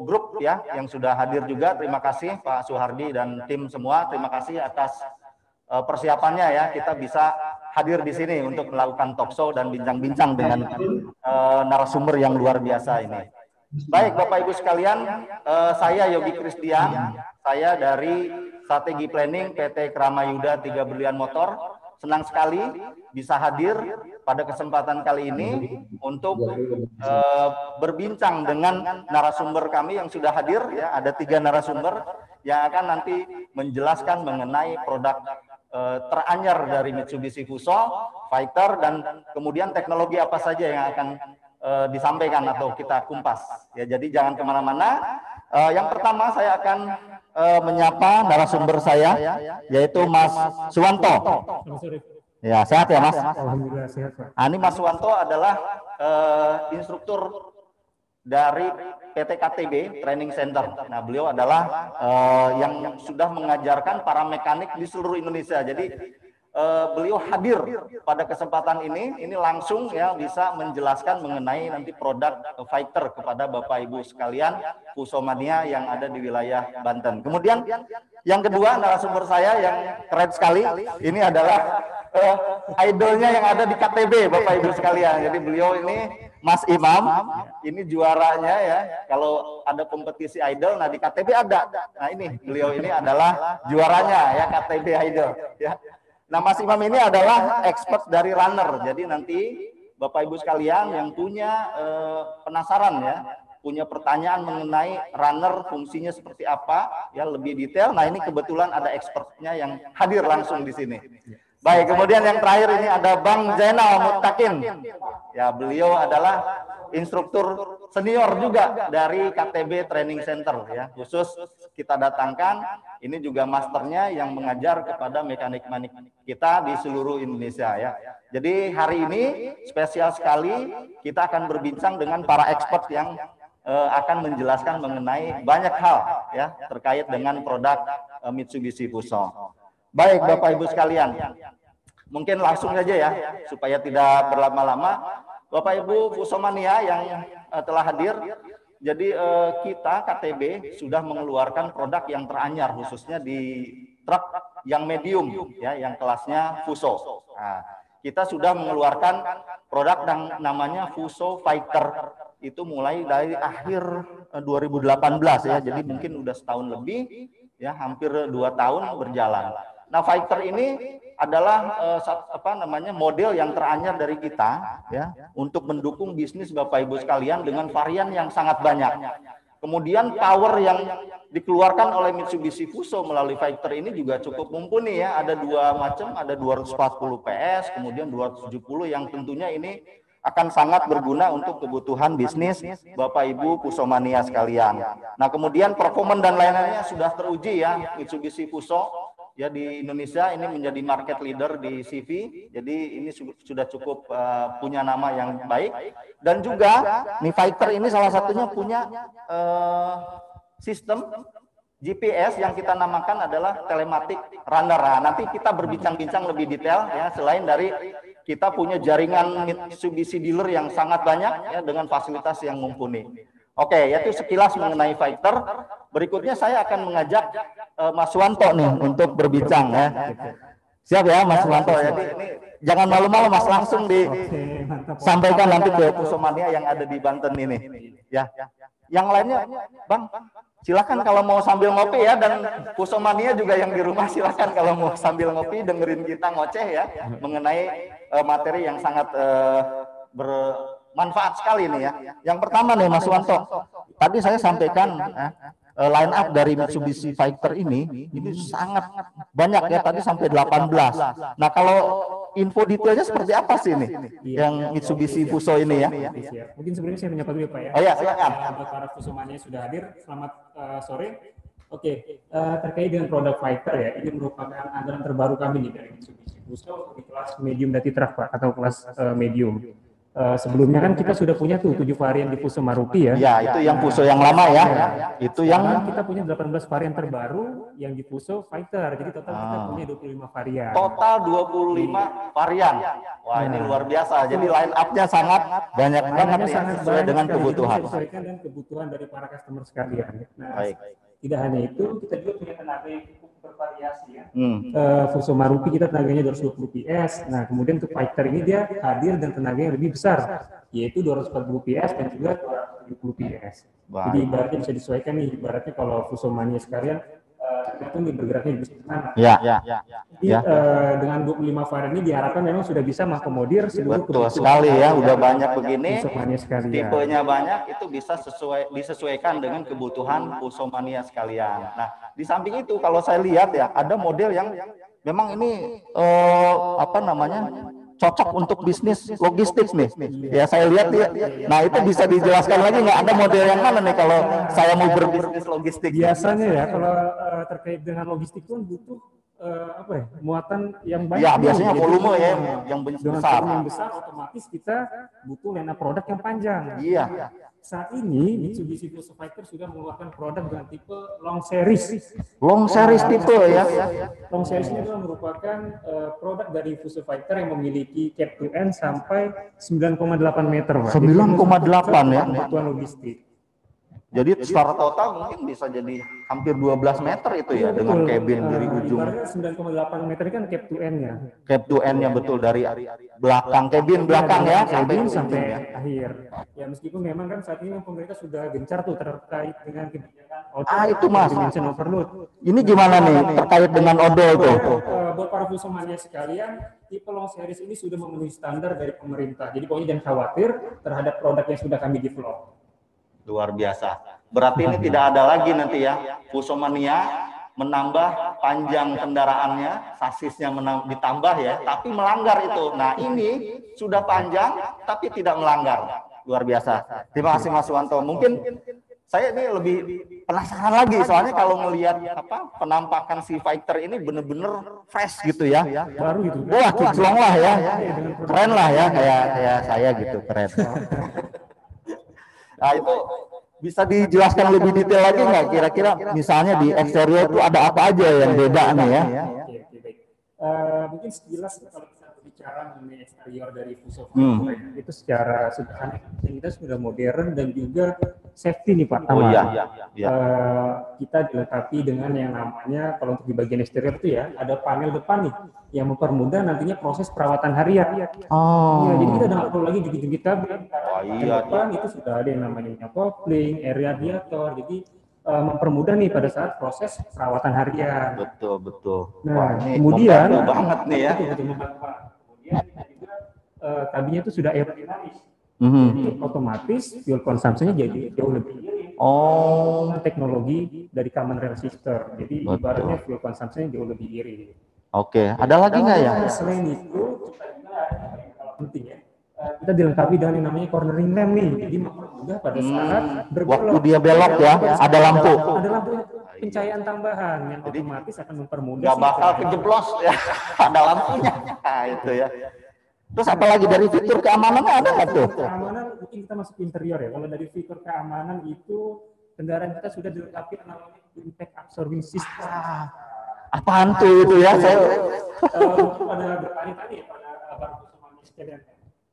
S6: Group ya yang sudah hadir juga. Terima kasih Pak Suhardi dan tim semua. Terima kasih atas persiapannya ya. Kita bisa hadir di sini untuk melakukan talk show dan bincang-bincang dengan narasumber yang luar biasa ini. Baik Bapak Ibu sekalian, saya Yogi Krisdian, saya dari Strategi Planning PT Kramayuda 3 Berlian Motor. Senang sekali bisa hadir pada kesempatan kali ini untuk berbincang dengan narasumber kami yang sudah hadir ya. Ada 3 narasumber yang akan nanti menjelaskan mengenai produk teranyar dari Mitsubishi Fuso, Fighter, dan kemudian teknologi apa saja yang akan disampaikan atau kita kumpas ya. Jadi jangan kemana-mana. Yang pertama saya akan menyapa narasumber saya yaitu Mas Suwanto. Ya, sehat ya Mas?
S8: Alhamdulillah sehat Pak.
S6: Ini Mas Suwanto adalah instruktur dari PT KTB Training Center. Nah, beliau adalah yang sudah mengajarkan para mekanik di seluruh Indonesia. Jadi beliau hadir pada kesempatan ini langsung ya bisa menjelaskan mengenai nanti produk Fighter kepada Bapak Ibu sekalian Fusomania yang ada di wilayah Banten. Kemudian yang kedua narasumber saya yang keren sekali ini adalah idolnya yang ada di KTB Bapak Ibu sekalian. Jadi beliau ini Mas Imam, ini juaranya ya. Kalau ada kompetisi idol, nah di KTB ada. Nah ini beliau ini adalah juaranya ya KTB idol ya. Nah, Mas Imam ini adalah expert dari runner. Jadi nanti Bapak Ibu sekalian yang punya penasaran ya, punya pertanyaan mengenai runner fungsinya seperti apa, ya lebih detail. Nah, ini kebetulan ada expertnya yang hadir langsung di sini. Baik, kemudian yang terakhir ini ada Bang Zainal Mutakin. Ya, beliau adalah instruktur senior juga dari KTB Training Center ya, khusus kita datangkan. Ini juga masternya yang mengajar kepada mekanik-mekanik kita di seluruh Indonesia ya. Jadi hari ini spesial sekali kita akan berbincang dengan para expert yang akan menjelaskan mengenai banyak hal ya terkait dengan produk Mitsubishi Fuso. Baik Bapak Ibu sekalian, mungkin langsung saja ya supaya tidak berlama-lama. Bapak Ibu Fusomania yang telah hadir, jadi kita KTB sudah mengeluarkan produk yang teranyar khususnya di truk yang medium ya, yang kelasnya Fuso. Nah, kita sudah mengeluarkan produk yang namanya Fuso Fighter itu mulai dari akhir 2018 ya, jadi mungkin udah setahun lebih ya, hampir 2 tahun berjalan. Nah, Fighter ini adalah model yang teranyar dari kita ya untuk mendukung bisnis Bapak Ibu sekalian dengan varian yang sangat banyak. Kemudian power yang dikeluarkan oleh Mitsubishi Fuso melalui Fighter ini juga cukup mumpuni ya. Ada 2 macam, ada 240 PS, kemudian 270 yang tentunya ini akan sangat berguna untuk kebutuhan bisnis Bapak Ibu Fusomania sekalian. Nah, kemudian performa dan lainnya sudah teruji ya, Mitsubishi Fuso ya di Indonesia ini menjadi market leader di CV. Jadi ini sudah cukup punya nama yang baik. Dan juga nih Fighter ini salah satunya punya sistem GPS yang kita namakan adalah telematic runner. Nah, nanti kita berbincang-bincang lebih detail ya, selain dari kita punya jaringan Mitsubishi dealer yang sangat banyak ya dengan fasilitas yang mumpuni. Oke, yaitu sekilas mengenai Fighter. Berikutnya saya akan mengajak Mas Wanto nih untuk berbincang ya. Siap ya Mas Wanto. Jadi ini jangan malu-malu Mas, langsung disampaikan nanti ke Fusomania yang ada di Banten ini ya. Yang lainnya Bang, silakan kalau mau sambil ngopi ya, dan Fusomania juga yang di rumah silakan kalau mau sambil ngopi dengerin kita ngoceh ya mengenai materi yang sangat bermanfaat sekali nih ya. Yang pertama nih Mas Wanto, tadi saya sampaikan line up dari Mitsubishi Fighter ini sangat banyak ya, tadi sampai 18. Nah, kalau info detailnya seperti apa sih nih yang Mitsubishi Fuso ini ya?
S8: Mungkin sebelumnya saya menyapa dulu ya Pak ya.
S6: Oh ya, silakan.
S8: Untuk para Fusomania sudah hadir, selamat sore. Oke, terkait dengan produk Fighter ya, ini merupakan andalan terbaru kami nih dari Mitsubishi Fuso di kelas medium duty truck Pak, atau kelas medium. Sebelumnya kan kita sudah punya tuh 7 varian di Fuso Maruti ya.
S6: Ya, itu yang Fuso yang lama ya. Itu yang
S8: kita punya 18 varian terbaru yang di Fuso Fighter. Jadi total kita punya 25 varian.
S6: Total 25 varian. Wah, ini luar biasa. Jadi line up-nya sangat banyak banget ya, sesuai dengan kebutuhan.
S8: Sesuaikan dengan kebutuhan dari para customer sekalian. Nah, baik. Tidak hanya itu, kita juga punya tenaga yang cukup bervariasi ya. Fuso Maruti kita tenaganya 220 PS. Nah, kemudian untuk Fighter ini dia hadir dan tenaganya lebih besar, yaitu 240 PS dan juga 270 PS. Jadi ibaratnya bisa disesuaikan nih, ibaratnya kalau Fusomania sekalian tergantung nih bergeraknya di mana. Jadi dengan 25 varian ini diharapkan memang sudah bisa mengakomodir seluruh
S6: betul sekali ya, udah banyak begini, tipenya banyak, itu bisa disesuaikan dengan kebutuhan Fusomania sekalian. Nah, di samping itu kalau saya lihat ya, ada model yang memang ini cocok untuk bisnis logistik nih. Ya saya lihat ya. Nah, itu bisa dijelaskan lagi nggak, ada model yang mana nih kalau saya mau berbisnis logistik?
S8: Biasanya ya kalau terkait dengan logistik pun butuh muatan yang banyak.
S6: Ya, biasanya volume ya yang besar.
S8: Yang besar otomatis kita butuh lena produk yang panjang.
S6: Iya.
S8: Saat ini Mitsubishi Fuso Fighter sudah mengeluarkan produk dengan tipe long series.
S6: Long series tipe ya.
S8: Long series ini adalah merupakan produk dari Fuso Fighter yang memiliki cap to end sampai 9,8 meter, Pak.
S6: 9,8 ya.
S8: Kebutuhan logistik.
S6: Jadi secara total mungkin bisa jadi hampir 12 meter itu ya, dengan cabin dari ujung.
S8: 9,8 meter kan cap to end-nya.
S6: Cap to end-nya betul, dari belakang cabin belakang ya
S8: sampai akhir. Ya meskipun memang kan saat ini pemerintah sudah gencar tuh terkait dengan kebijakan odol.
S6: Itu Mas.
S8: Overload.
S6: Ini gimana nih terkait dengan odol tuh?
S8: Buat para Fusomania sekalian, tipe long series ini sudah memenuhi standar dari pemerintah. Jadi pokoknya jangan khawatir terhadap produk yang sudah kami develop.
S6: Luar biasa. Berarti ini tidak ada lagi nanti ya Fusomania menambah panjang kendaraannya, sasisnya ditambah ya, tapi melanggar itu. Nah, ini sudah panjang tapi tidak melanggar. luar biasa. Terima kasih Mas Suwanto. Mungkin saya ini lebih penasaran lagi soalnya kalau ngelihat penampakan si fighter ini bener-bener fresh gitu ya.
S8: Baru gitu.
S6: Wah, kinclong lah ya. Keren lah ya kayak saya gitu, keren. Nah, itu bisa dijelaskan lebih detail lagi nggak kira-kira misalnya di eksterior itu ada apa aja yang beda nih ya?
S8: Mungkin sekilas kalau kita bicara mengenai eksterior dari Fuso Fighter itu secara sederhana kita sudah modern dan juga safety nih Pak. Kita dilengkapi dengan yang namanya kalau untuk di bagian eksterior itu ya ada panel depan nih yang mempermudah nantinya proses perawatan harian. Iya, jadi kita nggak perlu lagi jungkit-jungkit kabel. Depan itu sudah ada yang namanya kopling, air radiator. Jadi mempermudah nih pada saat proses perawatan harian.
S6: Betul.
S8: Nah, kemudian
S6: banget nih ya.
S8: Kemudian juga kabinnya itu sudah aerodinamis. Jadi otomatis fuel consumption-nya jadi jauh lebih irit. Teknologi dari common rail system. Jadi ibaratnya fuel consumption-nya jauh lebih irit.
S6: Oke, ada lagi nggak ya?
S8: Selain itu, kita juga kalau penting ya, kita dilengkapi dengan yang namanya cornering lamp nih. Jadi mempermudah pada saat berbelok.
S6: Waktu dia belok ya, ada lampu.
S8: Ada lampu pencahayaan tambahan yang otomatis akan mempermudah.
S6: Nggak bakal kejeblos ya, ada lampunya. Nah, itu ya. Terus apa lagi dari fitur keamanan ada nggak tuh?
S8: Keamanan mungkin kita masuk interior ya. Kalau dari fitur keamanan itu kendaraan kita sudah dilengkapi namanya impact absorbing system.
S6: Apaan tuh itu ya? Saya
S8: pada bertanya-tanya pada para teman sekalian.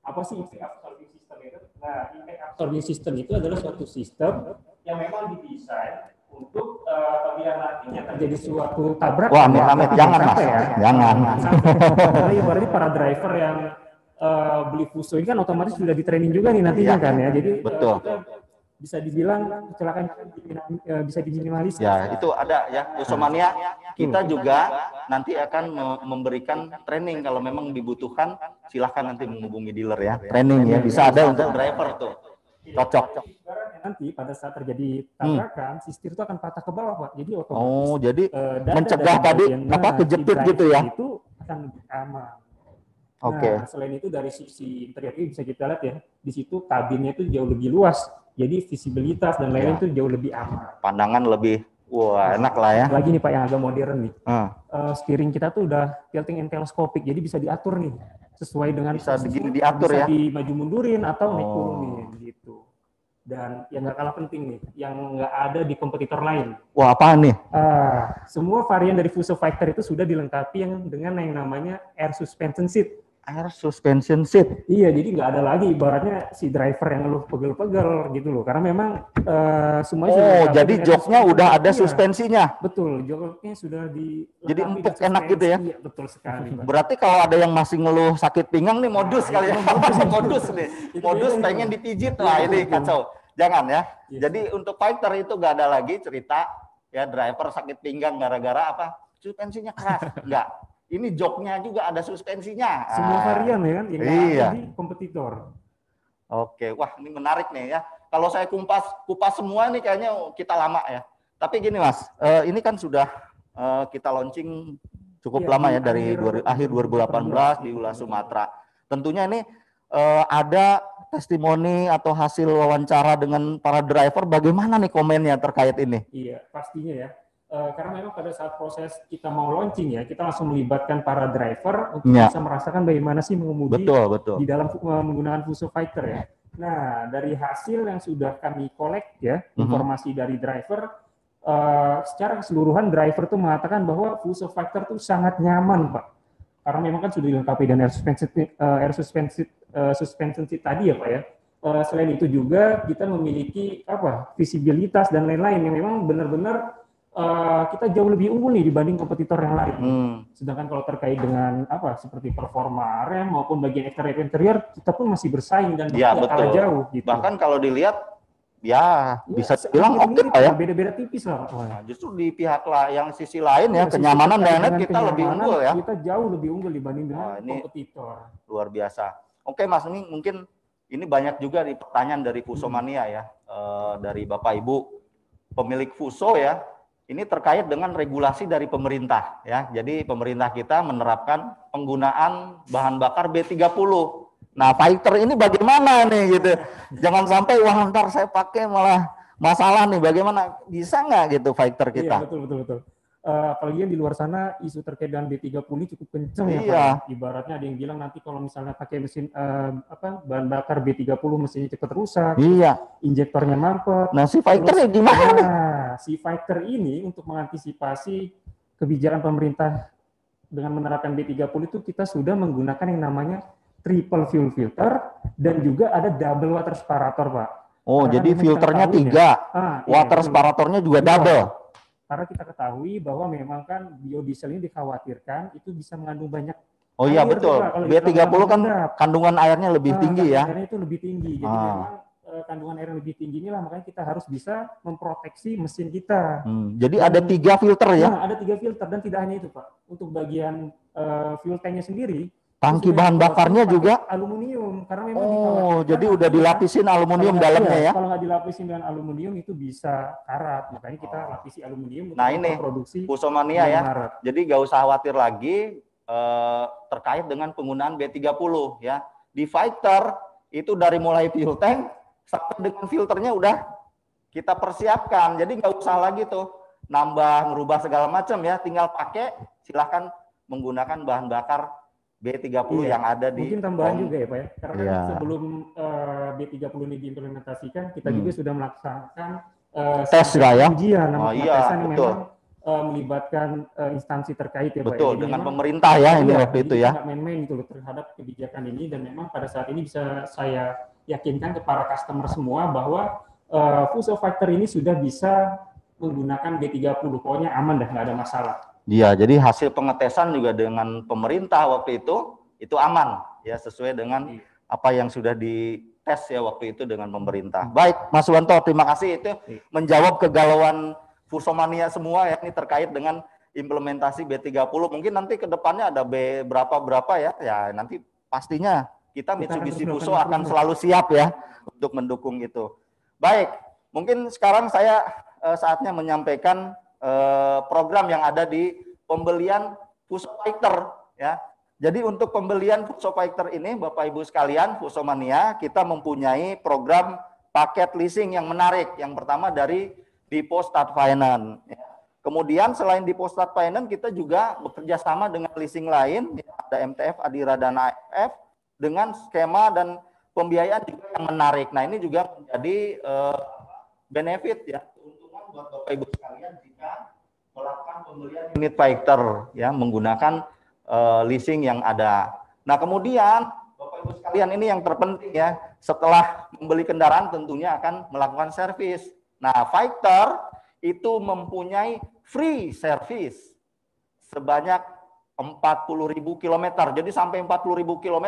S8: Apa sih impact absorbing system itu? Nah, impact absorbing system itu adalah suatu sistem yang memang didesain untuk apabila nantinya terjadi suatu tabrakan.
S6: Wah, amit-amit jangan Mas, jangan.
S8: Karena ibaratnya para driver yang beli Fuso ini kan otomatis sudah di training juga nih nantinya kan ya. Jadi bisa dibilang kecelakaan bisa diminimalisir.
S6: Ya, itu ada ya. Fusomania kita juga nanti akan memberikan training kalau memang dibutuhkan, silahkan nanti menghubungi dealer ya. Training ya, bisa ada untuk driver tuh. Cocok.
S8: Nanti pada saat terjadi tabrakan, si setir itu akan patah ke bawah, Pak. Jadi otomatis.
S6: Jadi mencegah tadi kejepit gitu ya.
S8: Itu akan lebih aman.
S6: Nah,
S8: selain itu dari sisi interior bisa kita lihat ya, di situ kabinnya itu jauh lebih luas. Jadi visibilitas dan lain-lain itu jauh lebih aman.
S6: Pandangan lebih, enak lah ya.
S8: Lagi nih Pak yang agak modern nih. Steering kita tuh udah tilting and telescopic, jadi bisa diatur nih sesuai dengan
S6: bisa begini diatur
S8: bisa
S6: ya.
S8: Dimaju mundurin atau naik turunin gitu. Dan yang nggak kalah penting nih, yang nggak ada di kompetitor lain.
S6: Wah, apaan nih?
S8: Semua varian dari Fuso Fighter itu sudah dilengkapi dengan yang namanya air suspension seat.
S6: Air suspension seat.
S8: Iya, jadi nggak ada lagi ibaratnya si driver yang ngeluh pegel-pegel gitu loh. Karena memang semuanya
S6: jadi joknya udah ada suspensinya.
S8: Betul, joknya sudah
S6: jadi empuk enak gitu ya.
S8: Iya, betul sekali.
S6: Berarti kalau ada yang masih ngeluh sakit pinggang nih modus kali ya. Modus nih. Modus pengen dipijit lah ini kacau. Jangan ya. Jadi untuk fighter itu nggak ada lagi cerita ya driver sakit pinggang gara-gara apa? Suspensinya keras. Enggak. Ini joknya juga ada suspensinya.
S8: Semua varian ya kan, yang ada di kompetitor.
S6: Oke, wah ini menarik nih ya. Kalau saya kupas semua nih kayaknya kita lama ya. Tapi gini Mas, ini kan sudah kita launching cukup lama ya dari akhir 2018 di Ulas Sumatera. Tentunya ini ada testimoni atau hasil wawancara dengan para driver. Bagaimana nih komennya terkait ini?
S8: Iya, pastinya ya. Karena memang pada saat proses kita mau launching ya, kita langsung melibatkan para driver untuk bisa merasakan bagaimana sih mengemudi di dalam menggunakan Fuso Fighter ya. Nah, dari hasil yang sudah kami collect ya, informasi dari driver, secara keseluruhan driver itu mengatakan bahwa Fuso Fighter itu sangat nyaman, Pak. Karena memang kan sudah dilengkapi dengan air suspension seat tadi ya, Pak ya. Selain itu juga kita memiliki visibilitas dan lain-lain yang memang benar-benar kita jauh lebih unggul nih dibanding kompetitor yang lain. Sedangkan kalau terkait dengan seperti performa rem maupun bagian eksterior interior, kita pun masih bersaing dan kalah jauh. Gitu.
S6: Bahkan kalau dilihat, bisa bilang oke lah ya.
S8: Beda-beda tipis lah.
S6: Nah, justru di pihak yang sisi lain ya, kenyamanan dan lain-lain kita lebih unggul ya.
S8: Kita jauh lebih unggul dibanding dengan kompetitor.
S6: Luar biasa. Oke Mas, ini mungkin ini banyak juga nih pertanyaan dari Fusomania ya, dari Bapak Ibu pemilik Fuso ya. Ini terkait dengan regulasi dari pemerintah ya. Jadi pemerintah kita menerapkan penggunaan bahan bakar B30. Nah, fighter ini bagaimana nih gitu? Jangan sampai wah ntar saya pakai malah masalah nih. Bagaimana bisa nggak gitu fighter kita?
S8: Iya, betul. Apalagi di luar sana isu terkait dengan B30 cukup kenceng ya Pak. Ibaratnya ada yang bilang nanti kalau misalnya pakai mesin bahan bakar B30 mesinnya cepat rusak.
S6: Iya.
S8: Injektornya mampet.
S6: Nah, si fighternya gimana?
S8: Nah, si fighter ini untuk mengantisipasi kebijakan pemerintah dengan menerapkan B30 itu kita sudah menggunakan yang namanya triple fuel filter dan juga ada double water separator, Pak.
S6: Oh, karena jadi filternya 3, water separatornya juga double.
S8: Karena kita ketahui bahwa memang kan biodiesel ini dikhawatirkan itu bisa mengandung banyak
S6: air. Oh iya betul. B30 kan kandungan airnya lebih tinggi ya.
S8: Airnya itu lebih tinggi. Jadi memang kandungan air yang lebih tinggi inilah makanya kita harus bisa memproteksi mesin kita.
S6: Jadi ada 3 filter ya?
S8: Nah, ada 3 filter dan tidak hanya itu Pak. Untuk bagian fuel tanknya sendiri.
S6: Tangki bahan bakarnya juga
S8: aluminium karena memang
S6: jadi udah dilapisin aluminium dalamnya ya.
S8: Kalau nggak dilapisin dengan aluminium itu bisa karat, makanya kita lapisi aluminium.
S6: Nah ini produksi Pusomania ya. Jadi nggak usah khawatir lagi terkait dengan penggunaan B30 ya. Di fighter itu dari mulai fuel tank sampai dengan filternya udah kita persiapkan. Jadi nggak usah lagi tuh nambah, ngerubah segala macam ya. Tinggal pakai, silahkan menggunakan bahan bakar B30 yang ada di
S8: mungkin tambahan juga ya Pak ya, karena sebelum B30 ini diimplementasikan kita juga sudah melaksanakan
S6: tes ya
S8: ujian tesan yang memang melibatkan instansi terkait ya Pak.
S6: Betul, dengan pemerintah ya ini waktu itu ya.
S8: Tidak main-main gitu terhadap kebijakan ini dan memang pada saat ini bisa saya yakinkan ke para customer semua bahwa Fuso Fighter ini sudah bisa menggunakan B30, pokoknya aman dah, nggak ada masalah.
S6: Iya, jadi hasil pengetesan juga dengan pemerintah waktu itu aman ya, sesuai dengan apa yang sudah dites ya waktu itu dengan pemerintah. Baik, Mas Wanto, terima kasih itu menjawab kegalauan Pusomania semua ya ini terkait dengan implementasi B30. Mungkin nanti ke depannya ada B berapa ya. Ya, nanti pastinya kita Mitsubishi Fuso akan selalu siap ya untuk mendukung itu. Baik, mungkin sekarang saya saatnya menyampaikan program yang ada di pembelian Fuso Fighter ya. Jadi untuk pembelian Fuso Fighter ini Bapak Ibu sekalian Pusomania, kita mempunyai program paket leasing yang menarik. Yang pertama dari Depo Start Finance ya. Kemudian selain Depo Start Finance kita juga bekerja sama dengan leasing lain ya, ada MTF, Adira dan AFF dengan skema dan pembiayaan juga yang menarik. Nah, ini juga menjadi benefit ya buat Bapak Ibu sekalian jika melakukan pembelian unit fighter ya menggunakan leasing yang ada. Nah, kemudian Bapak Ibu sekalian ini yang terpenting ya, setelah membeli kendaraan tentunya akan melakukan servis. Nah, fighter itu mempunyai free service sebanyak 40.000 km. Jadi sampai 40.000 km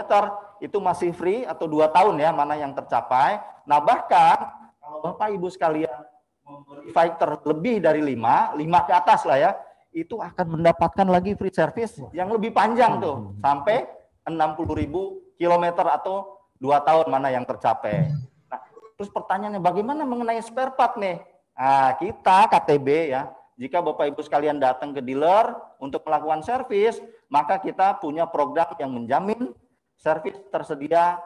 S6: itu masih free atau 2 tahun ya, mana yang tercapai. Nah, bahkan kalau Bapak Ibu sekalian membeli fighter lebih dari 5 ke atas lah ya, itu akan mendapatkan lagi free service yang lebih panjang tuh, sampai 60.000 km atau 2 tahun mana yang tercapai. Nah, terus pertanyaannya bagaimana mengenai spare part nih? Nah, kita KTB ya, jika Bapak Ibu sekalian datang ke dealer untuk melakukan servis, maka kita punya program yang menjamin servis tersedia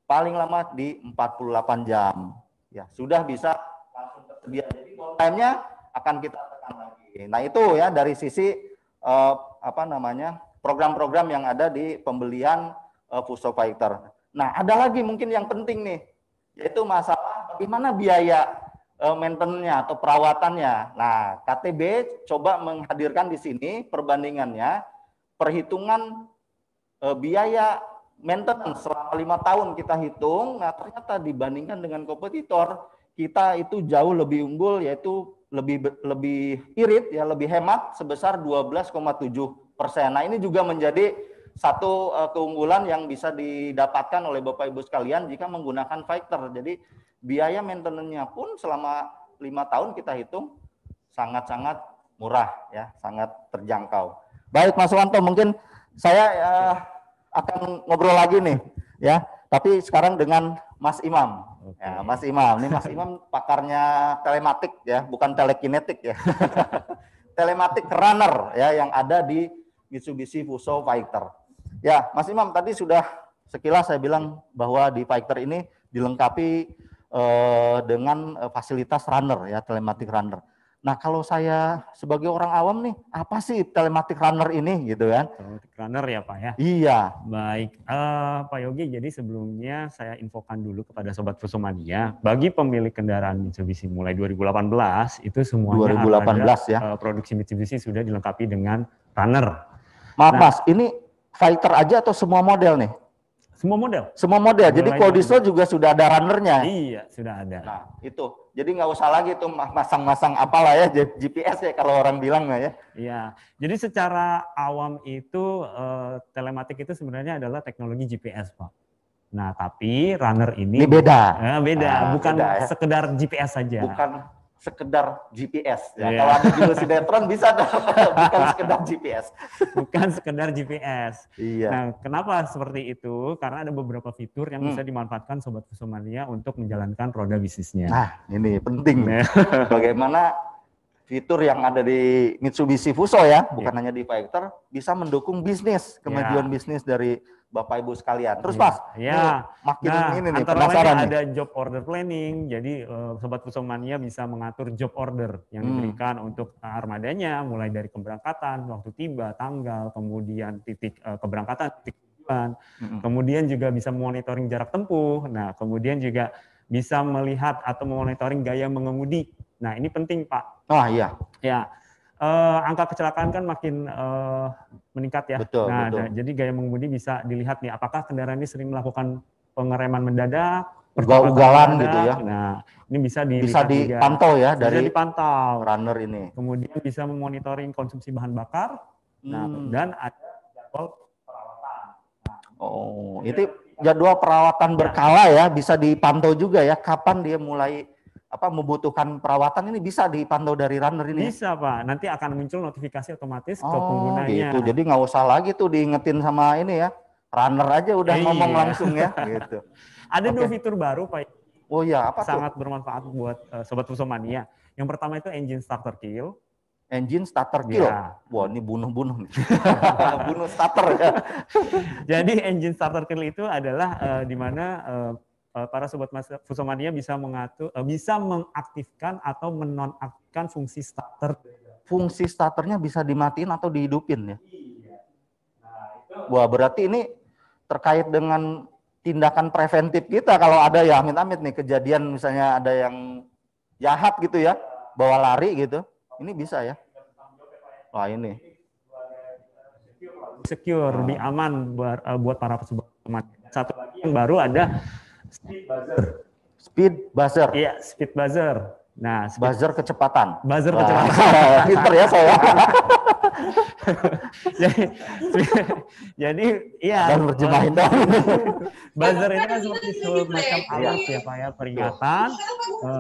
S6: paling lama di 48 jam. Ya, sudah bisa langsung tersedia. Jadi time-nya akan kita tekan lagi. Nah, itu ya dari sisi program-program yang ada di pembelian Fuso Fighter. Nah, ada lagi mungkin yang penting nih, yaitu masalah bagaimana biaya maintenance-nya atau perawatannya. Nah, KTB coba menghadirkan di sini perbandingannya, perhitungan biaya maintenance selama 5 tahun kita hitung. Nah, ternyata dibandingkan dengan kompetitor, kita itu jauh lebih unggul, yaitu lebih irit ya, lebih hemat sebesar 12,7%. Nah, ini juga menjadi satu keunggulan yang bisa didapatkan oleh Bapak Ibu sekalian jika menggunakan fighter. Jadi biaya maintenance-nya pun selama 5 tahun kita hitung sangat-sangat murah ya, sangat terjangkau. Baik Mas Wanto, mungkin saya akan ngobrol lagi nih ya, tapi sekarang dengan Mas Imam. Ya, Mas Imam, ini Mas Imam pakarnya telematik ya, bukan telekinetik ya. Telematik runner ya yang ada di Mitsubishi Fuso Fighter. Ya, Mas Imam tadi sudah sekilas saya bilang bahwa di Fighter ini dilengkapi dengan fasilitas runner ya, telematic runner. Nah, kalau saya sebagai orang awam nih, apa sih telematic runner ini gitu kan?
S9: Telematic runner ya Pak ya?
S6: Iya.
S9: Baik, Pak Yogi, jadi sebelumnya saya infokan dulu kepada Sobat Fusomania, bagi pemilik kendaraan Mitsubishi mulai 2018, itu semuanya
S6: 2018 ya.
S9: Produksi Mitsubishi sudah dilengkapi dengan runner.
S6: Maaf Mas, ini Fighter aja atau semua model nih?
S9: Semua model.
S6: Semua model. Jadi Kodiso juga sudah ada runnernya.
S9: Iya, sudah ada.
S6: Nah, itu. Jadi nggak usah lagi tuh masang-masang apalah ya, GPS ya kalau orang bilang ya.
S9: Iya. Jadi secara awam itu telematik itu sebenarnya adalah teknologi GPS, Pak. Nah, tapi runner ini
S6: beda.
S9: Beda, bukan
S6: beda, ya.
S9: Sekedar GPS saja.
S6: Bukan sekedar GPS ya. Kalau ada judul sinetron bisa bukan sekedar GPS.
S9: Bukan sekedar GPS.
S6: Iya.
S9: Nah, kenapa seperti itu? Karena ada beberapa fitur yang bisa dimanfaatkan Sobat Fusomania untuk menjalankan roda bisnisnya.
S6: Nah, ini penting. Bagaimana fitur yang ada di Mitsubishi Fuso ya, bukan hanya di Fighter, bisa mendukung bisnis, kemajuan bisnis dari Bapak Ibu sekalian. Terus Mas, makin ini nih penasaran nih.
S9: Ada job order planning, jadi Sobat Fusomania bisa mengatur job order yang diberikan untuk armadanya, mulai dari keberangkatan, waktu tiba, tanggal, kemudian titik keberangkatan, titik tujuan, kemudian juga bisa monitoring jarak tempuh, nah kemudian juga bisa melihat atau monitoring gaya mengemudi. Nah ini penting Pak.
S6: Oh iya.
S9: Ya. Angka kecelakaan kan makin meningkat ya.
S6: Betul,
S9: nah,
S6: betul.
S9: Jadi gaya mengemudi bisa dilihat nih, apakah kendaraan ini sering melakukan pengereman mendadak,
S6: ugal-ugalan gitu ya.
S9: Nah, ini bisa dilihat
S6: bisa dipantau
S9: juga.
S6: Ya dari
S9: dipantau
S6: runner ini.
S9: Kemudian bisa memonitoring konsumsi bahan bakar. Nah, dan ada jadwal perawatan.
S6: Oh, itu jadwal perawatan berkala ya, bisa dipantau juga ya. Kapan dia mulai membutuhkan perawatan, ini bisa dipantau dari runner ini.
S9: Bisa Pak, nanti akan muncul notifikasi otomatis ke penggunanya.
S6: Gitu. Jadi nggak usah lagi tuh diingetin sama ini ya, runner aja udah ngomong langsung ya. Gitu.
S9: Ada dua fitur baru Pak.
S6: Oh iya, apa
S9: sangat bermanfaat buat Sobat Fusomania. Yang pertama itu engine starter kill.
S6: Engine starter kill. Ya. Wah, ini bunuh-bunuh nih. Bunuh starter ya.
S9: Jadi engine starter kill itu adalah di mana para Sobat Fusomania bisa mengatur, bisa mengaktifkan atau menonaktifkan fungsi starter.
S6: Fungsi starternya bisa dimatiin atau dihidupin ya? Wah, berarti ini terkait dengan tindakan preventif kita kalau ada ya amit-amit nih kejadian misalnya ada yang jahat gitu ya, bawa lari gitu, ini bisa ya? Wah ini.
S9: Secure, lebih aman buat para Sobat Fusomania. Satu lagi yang baru ada speed buzzer.
S6: Speed buzzer.
S9: Iya, speed buzzer. Nah,
S6: buzzer kecepatan.
S9: Buzzer kecepatan.
S6: Pinter ya saya.
S9: jadi iya.
S6: Dan terjemahin dong.
S9: Buzzer ini kan seperti semacam alat ya Pak ya, peringatan.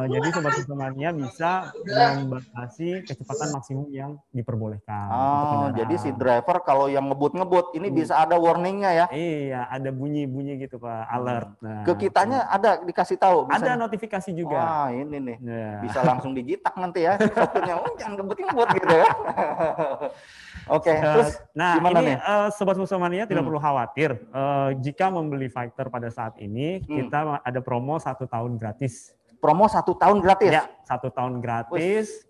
S9: Jadi Sobat Fusomania bisa membatasi kecepatan maksimum yang diperbolehkan.
S6: Oh, jadi si driver kalau yang ngebut-ngebut ini bisa ada warningnya ya?
S9: Iya, ada bunyi-bunyi gitu Pak, alert. Nah,
S6: ke kitanya ada dikasih tahu?
S9: Ada notifikasi juga.
S6: Wah, ini nih. Bisa langsung dijitak nanti ya. Sopirnya, jangan ngebut-ngebut gitu ya. Oke, terus
S9: nah ini Sobat Fusomania tidak perlu khawatir. Jika membeli Fighter pada saat ini, kita ada promo 1 tahun gratis.
S6: Promo 1 tahun gratis?
S9: Ya, 1 tahun gratis,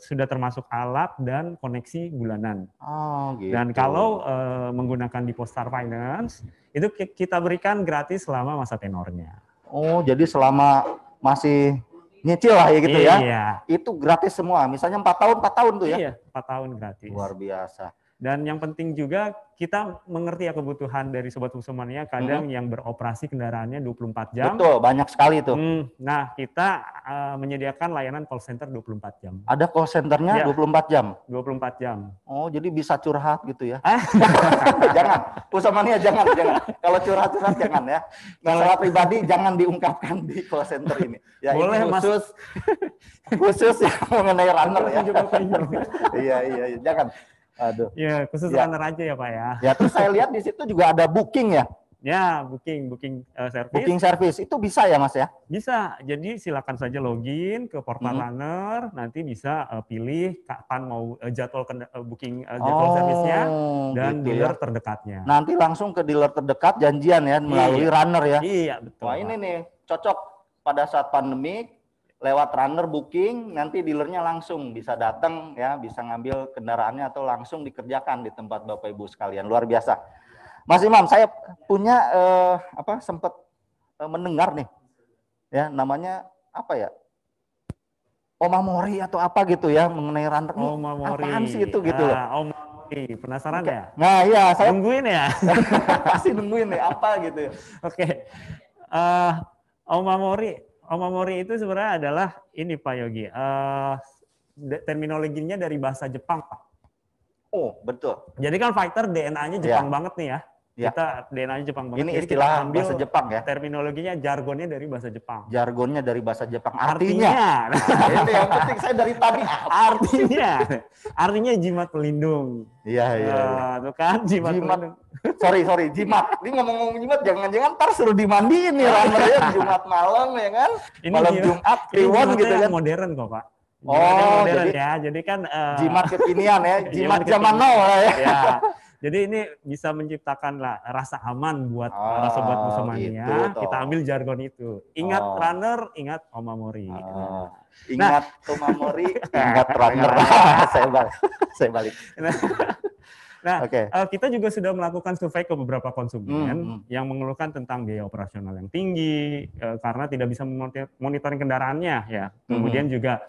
S9: sudah termasuk alat dan koneksi bulanan.
S6: Oh, gitu.
S9: Dan kalau menggunakan di Postar Finance, itu kita berikan gratis selama masa tenornya.
S6: Oh, jadi selama masih nyicil lah ya gitu ya.
S9: Iya.
S6: Itu gratis semua. Misalnya 4 tahun tuh ya.
S9: Iya, 4 tahun gratis.
S6: Luar biasa.
S9: Dan yang penting juga kita mengerti ya kebutuhan dari Sobat Fusomania, kadang yang beroperasi kendaraannya 24 jam.
S6: Betul, banyak sekali tuh.
S9: Nah, kita menyediakan layanan call center 24 jam.
S6: Ada call centernya ya, 24 jam?
S9: 24 jam.
S6: Oh, jadi bisa curhat gitu ya? Jangan, Fusomania jangan. Kalau curhat-curhat jangan ya. Masalah pribadi jangan diungkapkan di call center ini. Ya,
S9: boleh,
S6: ini khusus yang mengenai runner ya. Iya, jangan. Aduh.
S9: Ya, khusus runner aja ya Pak ya.
S6: Ya, terus saya lihat di situ juga ada booking ya.
S9: Ya, booking service.
S6: Booking service itu bisa ya Mas ya?
S9: Bisa. Jadi silakan saja login ke portal runner, nanti bisa pilih kapan mau jadwal booking jadwal service-nya dan
S6: gitu
S9: dealer
S6: ya.
S9: terdekatnya.
S6: Nanti langsung ke dealer terdekat janjian ya melalui runner ya.
S9: Iya, betul.
S6: Wah, ini nih cocok pada saat pandemi lewat runner booking, nanti dealernya langsung bisa datang ya, bisa ngambil kendaraannya atau langsung dikerjakan di tempat Bapak Ibu sekalian. Luar biasa. Mas Imam, saya punya sempat mendengar nih, ya namanya apa ya, Omamori atau apa gitu ya mengenai runner.
S9: Omamori.
S6: Apaan sih itu gitu loh?
S9: Omamori, penasaran ya?
S6: Nah iya, saya
S9: nungguin ya.
S6: Pasti nungguin nih apa gitu.
S9: Oke. Omamori itu sebenarnya adalah ini Pak Yogi. Terminologinya dari bahasa Jepang Pak.
S6: Oh betul.
S9: Jadi kan fighter DNA-nya Jepang banget nih ya. Kita DNA-nya Jepang banget.
S6: Ini istilah bahasa Jepang ya.
S9: Terminologinya, jargonnya dari bahasa Jepang.
S6: Jargonnya dari bahasa Jepang. Artinya. Nah, ini yang penting saya dari tadi.
S9: Artinya jimat pelindung.
S6: Iya.
S9: Tuh kan jimat pelindung.
S6: Sorry, jimat. Ini ngomong-ngomong jimat, jangan-jangan ntar suruh dimandiin nih runner-nya Jumat malam ya kan. Malam Jumat, kliwon gitu kan.
S9: Modern kok Pak.
S6: Modern
S9: ya. Jadi kan
S6: jimat kekinian ya, jimat zaman now lah ya.
S9: Jadi ini bisa menciptakan rasa aman buat para sobat Busomania. Gitu, kita ambil jargon itu. Ingat runner, ingat Omamori.
S6: Ingat Omamori, ingat runner. Saya balik.
S9: Nah, kita juga sudah melakukan survei ke beberapa konsumen yang mengeluhkan tentang biaya operasional yang tinggi karena tidak bisa monitoring kendaraannya ya. Kemudian juga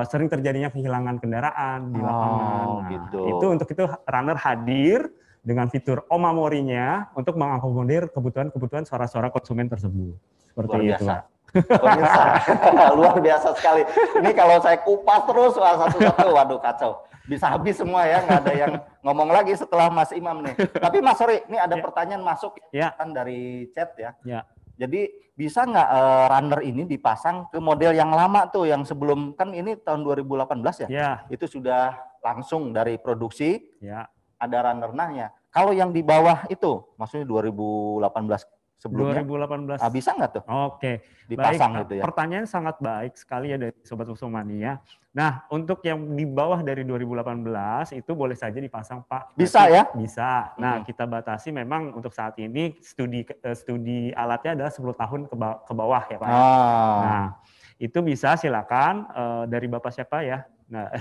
S9: sering terjadinya kehilangan kendaraan di lapangan.
S6: Gitu.
S9: Untuk itu runner hadir dengan fitur Omamori-nya untuk mengakomodir kebutuhan suara-suara konsumen tersebut. Seperti itu.
S6: Luar biasa sekali. Ini kalau saya kupas terus satu-satu, waduh kacau. Bisa habis semua ya, nggak ada yang ngomong lagi setelah Mas Imam nih. Tapi Mas, sorry, ini ada pertanyaan masuk kan dari chat ya. Jadi bisa nggak runner ini dipasang ke model yang lama tuh, yang sebelum, kan ini tahun 2018 ya? Itu sudah langsung dari produksi, ada runner nahnya. Kalau yang di bawah itu, maksudnya 2018 sebelumnya,
S9: 2018.
S6: Bisa nggak tuh?
S9: Oke,
S6: dipasang
S9: baik,
S6: gitu ya?
S9: Pertanyaan sangat baik sekali ya dari Sobat Busomania. Nah, untuk yang di bawah dari 2018 itu boleh saja dipasang Pak.
S6: Bisa ya?
S9: Bisa. Nah, kita batasi memang untuk saat ini studi alatnya adalah 10 tahun ke bawah ya Pak. Nah, itu bisa silakan dari Bapak siapa ya? Nah,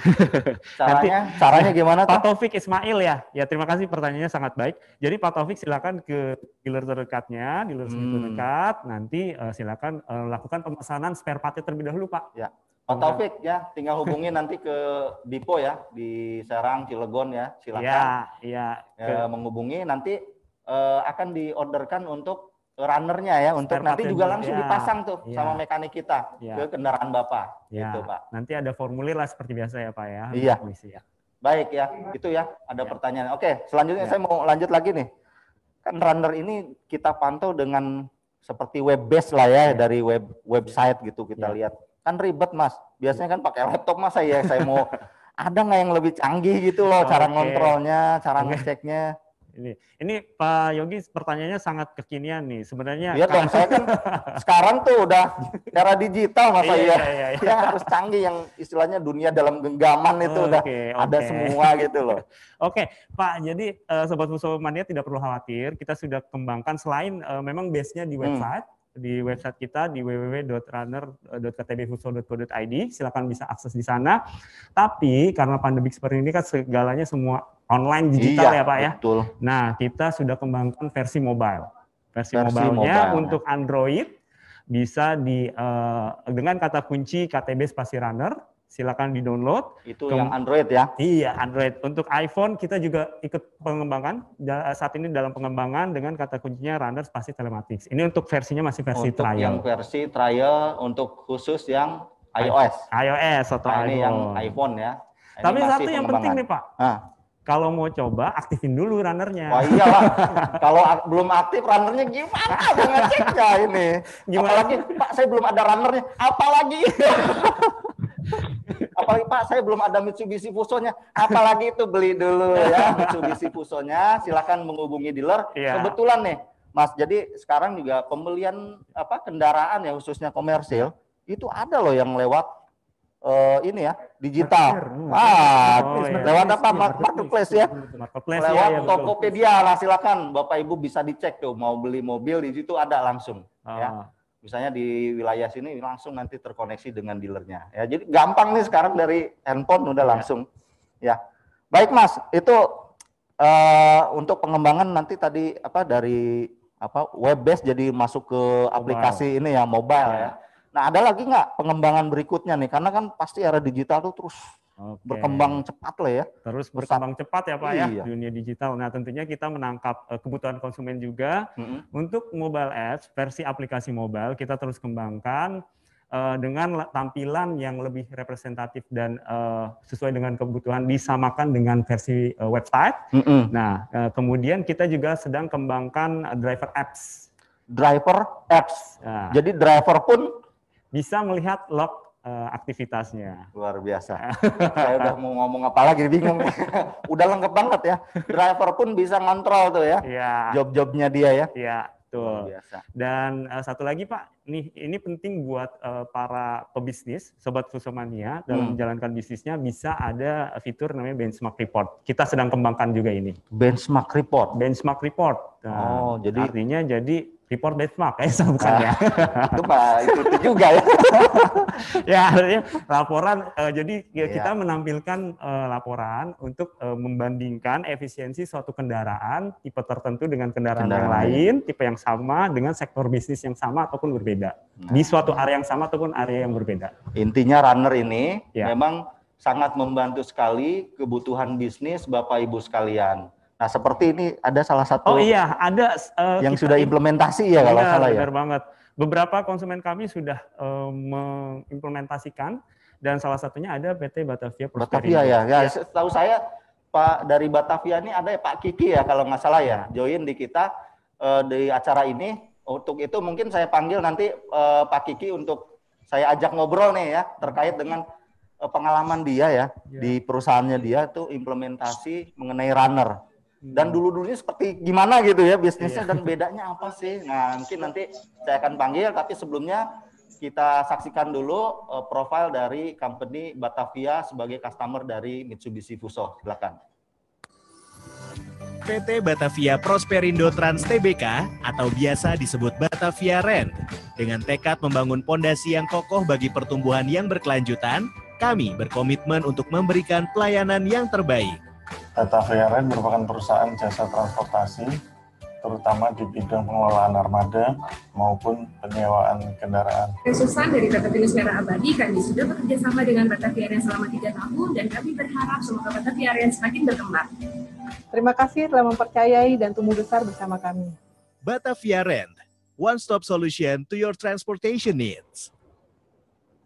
S6: caranya gimana?
S9: Pak Taufik Ismail ya. Ya, terima kasih, pertanyaannya sangat baik. Jadi Pak Taufik silakan ke dealer terdekatnya, dealer terdekat, nanti silakan lakukan pemesanan spare part-nya terlebih dahulu Pak.
S6: Ya. Pak Taufik ya, tinggal hubungi nanti ke Dipo ya, di Serang, Cilegon ya, silakan. Menghubungi, nanti akan diorderkan untuk runnernya ya, untuk nanti juga langsung dipasang tuh sama mekanik kita ke kendaraan Bapak. Gitu Pak.
S9: Nanti ada formulir lah seperti biasa ya Pak ya.
S6: Iya. Baik ya, itu ya, ada pertanyaan. Oke, selanjutnya saya mau lanjut lagi nih. Kan runner ini kita pantau dengan seperti web based lah ya, dari website gitu kita lihat. Kan ribet Mas, biasanya kan pakai laptop Mas saya mau ada nggak yang lebih canggih gitu loh, cara ngontrolnya, cara ngeceknya.
S9: Ini Pak Yogi pertanyaannya sangat kekinian nih sebenarnya.
S6: Iya dong, saya kan sekarang tuh udah era digital Mas ya harus canggih, yang istilahnya dunia dalam genggaman itu udah ada semua gitu loh.
S9: Oke Pak, jadi Sobat Busomania tidak perlu khawatir, kita sudah kembangkan selain memang base-nya di website. Di website kita di www.runner.ktbfuso.co.id, silakan bisa akses di sana. Tapi karena pandemi seperti ini kan segalanya semua online digital ya Pak ya.
S6: Betul.
S9: Nah, kita sudah kembangkan versi mobile. Versi mobile-nya untuk Android bisa dengan kata kunci KTB spasi runner, silakan di-download.
S6: Itu yang Android ya?
S9: Iya, Android. Untuk iPhone kita juga ikut pengembangan. Saat ini dalam pengembangan dengan kata kuncinya runner spasi telematics. Ini untuk versinya masih versi trial.
S6: Yang versi trial untuk khusus yang iOS.
S9: iOS atau iPhone.
S6: Ini yang iPhone ya.
S9: Tapi satu yang penting nih Pak. Kalau mau coba, aktifin dulu runnernya.
S6: Wah iyalah, kalau belum aktif runnernya gimana ngeceknya ini? Apalagi Pak, saya belum ada runnernya. Apalagi Pak, saya belum ada Mitsubishi Fuso-nya. Apalagi itu beli dulu ya Mitsubishi Fuso-nya. Silakan menghubungi dealer. Kebetulan nih, Mas, jadi sekarang juga pembelian kendaraan ya khususnya komersil itu ada loh yang lewat ini ya digital. Lewat apa? Marketplace ya. Lewat Tokopedia lah, silakan Bapak Ibu bisa dicek tuh mau beli mobil di situ ada langsung ya. Misalnya di wilayah sini langsung nanti terkoneksi dengan dealernya ya. Jadi gampang nih sekarang dari handphone udah langsung ya. Baik Mas, itu untuk pengembangan nanti tadi dari web base jadi masuk ke aplikasi ini ya mobile ya. Nah, ada lagi nggak pengembangan berikutnya nih? Karena kan pasti era digital tuh terus berkembang cepat lah ya.
S9: Terus berkembang cepat ya Pak ya, dunia digital. Nah, tentunya kita menangkap kebutuhan konsumen juga. Untuk mobile apps, versi aplikasi mobile kita terus kembangkan dengan tampilan yang lebih representatif dan sesuai dengan kebutuhan, disamakan dengan versi website. Nah, kemudian kita juga sedang kembangkan driver apps.
S6: Driver apps. Nah, jadi driver pun
S9: bisa melihat log aktivitasnya.
S6: Luar biasa. Saya udah mau ngomong apa lagi, bingung. Udah lengkap banget ya. Driver pun bisa ngontrol tuh ya. Job-jobnya dia ya.
S9: Iya, betul. Dan satu lagi Pak, ini penting buat para pebisnis, Sobat Fusomania dalam menjalankan bisnisnya bisa ada fitur namanya benchmark report. Kita sedang kembangkan juga ini.
S6: Benchmark report.
S9: Benchmark report. Nah,
S6: jadi
S9: artinya report benchmark bukan ya.
S6: Itu Pak, itu juga ya.
S9: Ya, artinya laporan jadi kita menampilkan laporan untuk membandingkan efisiensi suatu kendaraan tipe tertentu dengan kendaraan yang lain, tipe yang sama dengan sektor bisnis yang sama ataupun berbeda. Di suatu area yang sama ataupun area yang berbeda.
S6: Intinya runner ini memang sangat membantu sekali kebutuhan bisnis Bapak Ibu sekalian. Nah, seperti ini ada salah satu
S9: ada
S6: yang sudah implementasi ya kalau salah ya.
S9: Benar banget. Beberapa konsumen kami sudah mengimplementasikan dan salah satunya ada PT Batavia Prosperindo.
S6: Batavia ya. Setahu saya Pak dari Batavia ini ada ya Pak Kiki ya kalau nggak salah ya, join di kita di acara ini. Untuk itu mungkin saya panggil nanti Pak Kiki untuk saya ajak ngobrol nih ya terkait dengan pengalaman dia ya di perusahaannya dia tuh implementasi mengenai runner. Dan dulu-dulunya seperti gimana gitu ya bisnisnya dan bedanya apa sih? Nah, mungkin nanti saya akan panggil, tapi sebelumnya kita saksikan dulu profil dari company Batavia sebagai customer dari Mitsubishi Fuso. Silakan.
S10: PT Batavia Prosperindo Trans Tbk atau biasa disebut Batavia Rent. Dengan tekad membangun pondasi yang kokoh bagi pertumbuhan yang berkelanjutan, kami berkomitmen untuk memberikan pelayanan yang terbaik.
S11: Batavia Rent merupakan perusahaan jasa transportasi, terutama di bidang pengelolaan armada maupun penyewaan kendaraan.
S12: Khususan dari PT Pinus Merah Abadi, kami sudah bekerja sama dengan Batavia Rent selama 3 tahun dan kami berharap semoga Batavia Rent semakin berkembang.
S13: Terima kasih telah mempercayai dan tumbuh besar bersama kami.
S10: Batavia Rent, one stop solution to your transportation needs.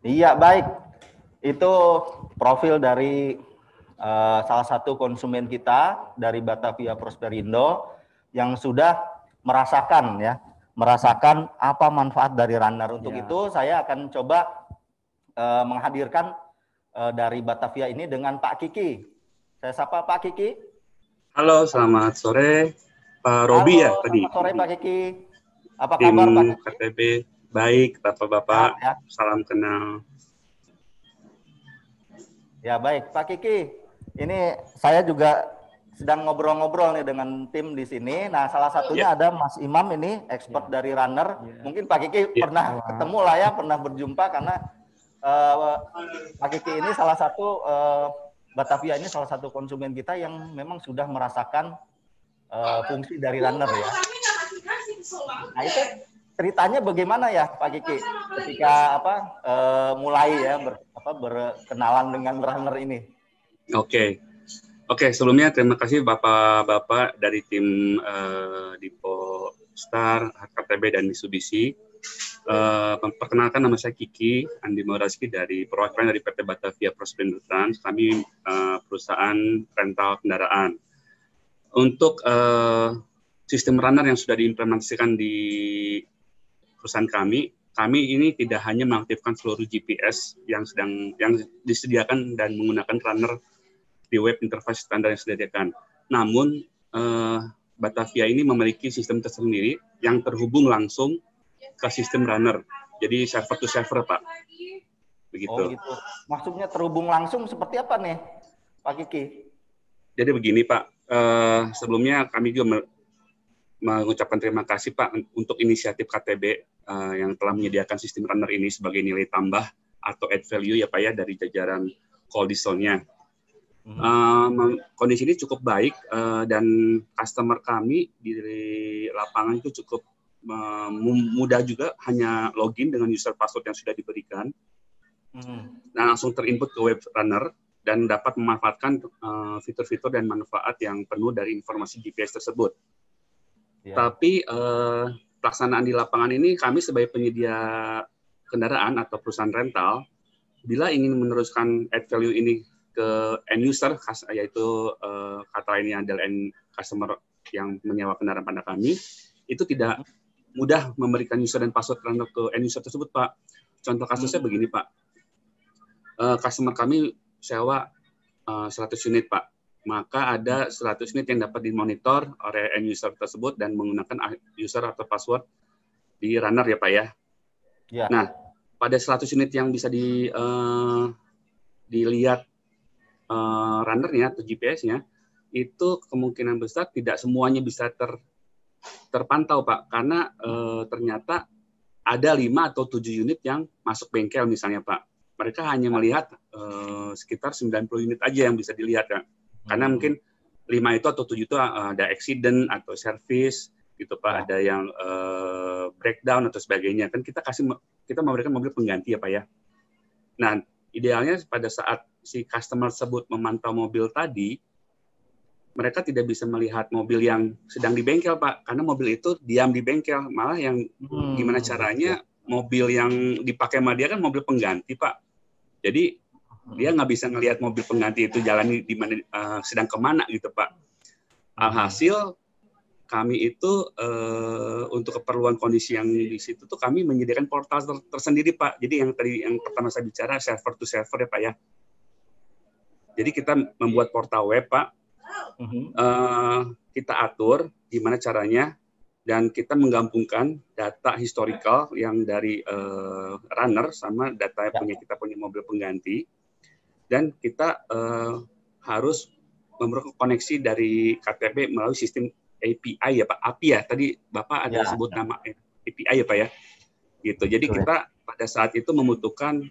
S6: Iya, baik. Itu profil dari salah satu konsumen kita dari Batavia Prosperindo yang sudah merasakan apa manfaat dari runner. Untuk itu saya akan coba menghadirkan dari Batavia ini dengan Pak Kiki. Saya sapa Pak Kiki.
S14: Halo, selamat sore Pak Robi ya tadi.
S6: Selamat sore Pak Kiki. Apa kabar Pak Kiki?
S14: KTP baik, Bapak-bapak. Salam kenal.
S6: Ya baik, Pak Kiki. Ini saya juga sedang ngobrol-ngobrol nih dengan tim di sini. Nah, salah satunya ada Mas Imam ini, expert dari runner. Mungkin Pak Kiki pernah ketemu lah ya, pernah berjumpa karena Pak Kiki ini salah satu Batavia ini salah satu konsumen kita yang memang sudah merasakan fungsi dari runner ya. Nah, itu ceritanya bagaimana ya Pak Kiki ketika mulai ya berkenalan dengan runner ini?
S14: Oke, sebelumnya terima kasih Bapak-Bapak dari tim Dipo Star, HKTB dan Mitsubishi. Perkenalkan nama saya Kiki Andi Mauraski dari perwakilan dari PT Batavia Prosperindo Trans. Kami perusahaan rental kendaraan. Untuk sistem runner yang sudah diimplementasikan di perusahaan kami ini tidak hanya mengaktifkan seluruh GPS yang disediakan dan menggunakan runner di web interface standar yang disediakan. Namun Batavia ini memiliki sistem tersendiri yang terhubung langsung ke sistem runner. Jadi server to server, Pak. Begitu.
S6: Oh gitu. Maksudnya terhubung langsung seperti apa nih, Pak Kiki?
S14: Jadi begini, Pak. Sebelumnya kami juga mengucapkan terima kasih, Pak, untuk inisiatif KTB yang telah menyediakan sistem runner ini sebagai nilai tambah atau add value ya, Pak, ya, dari jajaran Coldisol-nya. Kondisi ini cukup baik dan customer kami di lapangan itu cukup mudah juga, hanya login dengan user password yang sudah diberikan. Nah, langsung terinput ke web runner dan dapat memanfaatkan fitur-fitur dan manfaat yang penuh dari informasi GPS tersebut. Tapi pelaksanaan di lapangan ini kami sebagai penyedia kendaraan atau perusahaan rental, bila ingin meneruskan add value ini ke end user, yaitu kata lainnya adalah end customer yang menyewa kendaraan pada kami, itu tidak mudah memberikan user dan password runner ke end user tersebut, Pak. Contoh kasusnya begini, Pak. Customer kami sewa 100 unit, Pak. Maka ada 100 unit yang dapat dimonitor oleh end user tersebut dan menggunakan user atau password di runner ya, Pak, ya. Nah, pada 100 unit yang bisa dilihat runnernya atau GPS-nya, itu kemungkinan besar tidak semuanya bisa terpantau, Pak, karena ternyata ada 5 atau 7 unit yang masuk bengkel misalnya, Pak. Mereka hanya melihat sekitar 90 unit aja yang bisa dilihat, ya. Karena mungkin 5 itu atau 7 itu ada accident atau service gitu, Pak, ada yang breakdown atau sebagainya. Kan kita memberikan mobil pengganti ya, Pak, ya. Nah, idealnya pada saat si customer tersebut memantau mobil tadi, mereka tidak bisa melihat mobil yang sedang di bengkel, Pak, karena mobil itu diam di bengkel. Malah yang gimana caranya mobil yang dipakai sama dia kan mobil pengganti, Pak. Jadi dia nggak bisa ngelihat mobil pengganti itu jalan di mana, sedang kemana gitu, Pak. Alhasil kami itu untuk keperluan kondisi yang di situ tuh kami menyediakan portal tersendiri, Pak. Jadi yang pertama saya bicara server to server ya, Pak, ya. Jadi kita membuat portal web, Pak. Kita atur gimana caranya dan kita menggabungkan data historical yang dari runner sama data yang kita punya mobil pengganti, dan kita harus memerlukan koneksi dari KTB melalui sistem API ya, Pak. API ya, tadi Bapak ada sebut nama API ya, Pak, ya. Gitu. Jadi kita pada saat itu membutuhkan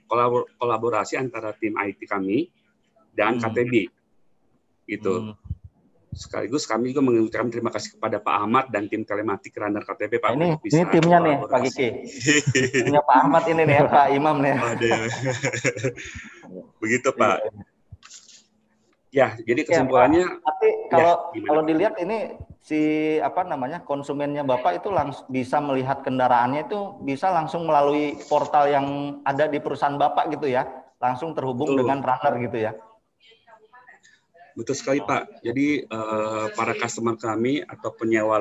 S14: kolaborasi antara tim IT kami dan KTB. Gitu. Sekaligus kami juga mengucapkan terima kasih kepada Pak Ahmad dan tim telematik runner KTB, Pak.
S6: Ini timnya nih, Pak Kiki. Timnya Pak Ahmad ini nih, Pak Imam nih.
S14: Begitu, Pak. Ya, jadi kesimpulannya.
S6: Ya, tapi kalau dilihat ini konsumennya Bapak itu langsung bisa melihat kendaraannya itu bisa langsung melalui portal yang ada di perusahaan Bapak gitu ya, langsung terhubung dengan runner gitu ya.
S14: Betul sekali, Pak. Jadi para customer kami atau penyewa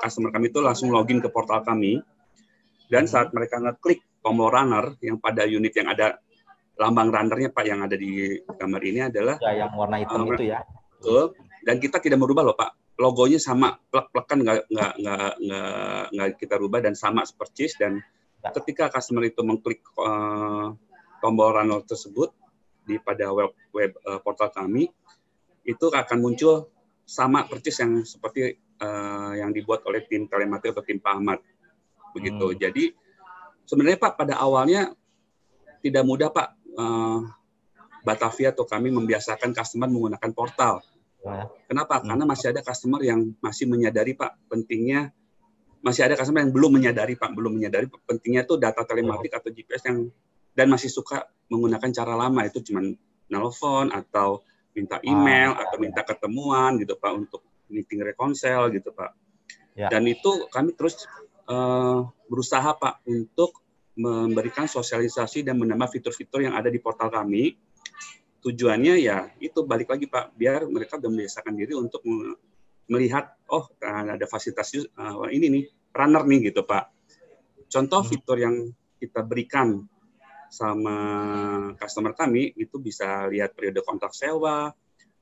S14: customer kami itu langsung login ke portal kami, dan saat mereka ngeklik tombol runner yang pada unit yang ada lambang runnernya, Pak, yang ada di gambar ini adalah
S6: yang warna hitam itu ya.
S14: Betul. Dan kita tidak merubah loh, Pak. Logonya sama, plek-plekan nggak kita rubah dan sama persis. Dan ketika customer itu mengklik tombol runner tersebut pada web portal kami, itu akan muncul sama persis yang seperti yang dibuat oleh tim telematik atau tim Pak Ahmad. Begitu. Jadi sebenarnya, Pak, pada awalnya tidak mudah, Pak, Batavia atau kami membiasakan customer menggunakan portal. Kenapa? Karena masih ada customer yang masih menyadari, Pak, pentingnya, masih ada customer yang belum menyadari pentingnya itu data telematik atau GPS dan masih suka menggunakan cara lama, itu cuma nelpon atau minta email atau minta ketemuan gitu, Pak, untuk meeting rekonsel gitu, Pak. Dan itu kami terus berusaha, Pak, untuk memberikan sosialisasi dan menambah fitur-fitur yang ada di portal kami. Tujuannya ya itu balik lagi, Pak, biar mereka sudah membiasakan diri untuk melihat, oh ada fasilitas ini nih, runner nih gitu, Pak. Contoh fitur yang kita berikan sama customer kami itu bisa lihat periode kontrak sewa,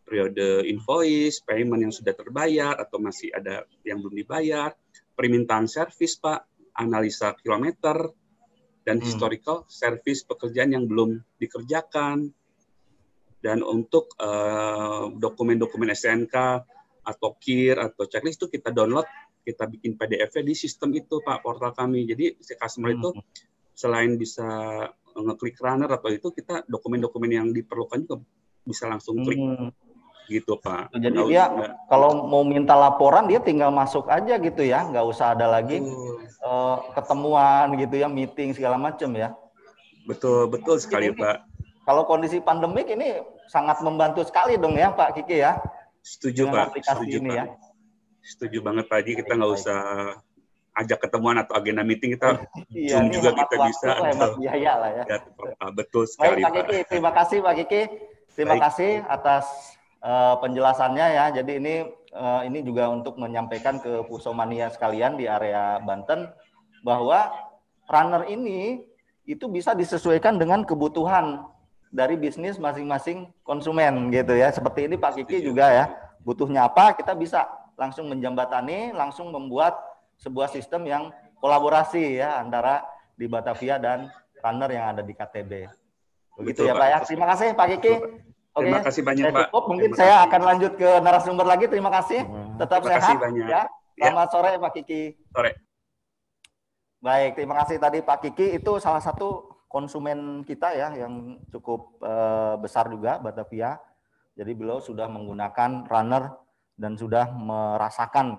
S14: periode invoice, payment yang sudah terbayar atau masih ada yang belum dibayar, permintaan servis Pak, analisa kilometer, dan historical service pekerjaan yang belum dikerjakan. Dan untuk dokumen-dokumen SNK atau KIR atau checklist itu kita download, kita bikin PDF-nya di sistem itu Pak, portal kami. Jadi si customer itu selain bisa ngeklik runner atau itu, kita dokumen-dokumen yang diperlukan juga bisa langsung klik. Gitu Pak.
S6: Jadi dia kalau mau minta laporan dia tinggal masuk aja gitu ya, nggak usah ada lagi ketemuan gitu ya, meeting segala macam ya.
S14: Betul sekali Pak.
S6: Kalau kondisi pandemik ini sangat membantu sekali dong ya Pak Kiki ya.
S14: Setuju
S6: dengan
S14: Pak.
S6: aplikasi
S14: Setuju
S6: ini
S14: Pak.
S6: Ya.
S14: Setuju banget Pak. Jadi kita nggak usah ajak ketemuan atau agenda meeting, kita Zoom juga kita bisa.
S6: Hemat biaya lah ya.
S14: Betul sekali
S6: Baik Pak Kiki, terima kasih Pak Kiki. Terima kasih atas penjelasannya ya. Jadi ini juga untuk menyampaikan ke Pusomania sekalian di area Banten bahwa runner ini itu bisa disesuaikan dengan kebutuhan dari bisnis masing-masing konsumen gitu ya. Seperti ini Pak Kiki juga ya. Butuhnya apa, kita bisa langsung menjembatani, langsung membuat sebuah sistem yang kolaborasi ya antara di Batavia dan runner yang ada di KTB. Begitu ya Pak ya. Terima kasih Pak Kiki. Oke,
S14: terima kasih banyak Pak.
S6: Mungkin saya akan lanjut ke narasumber lagi. Terima kasih. Tetap
S14: terima
S6: sehat
S14: kasih banyak.
S6: ya. Selamat sore Pak Kiki.
S14: Sore.
S6: Baik, terima kasih tadi Pak Kiki. Itu salah satu konsumen kita ya yang cukup besar juga, Batavia. Jadi beliau sudah menggunakan runner dan sudah merasakan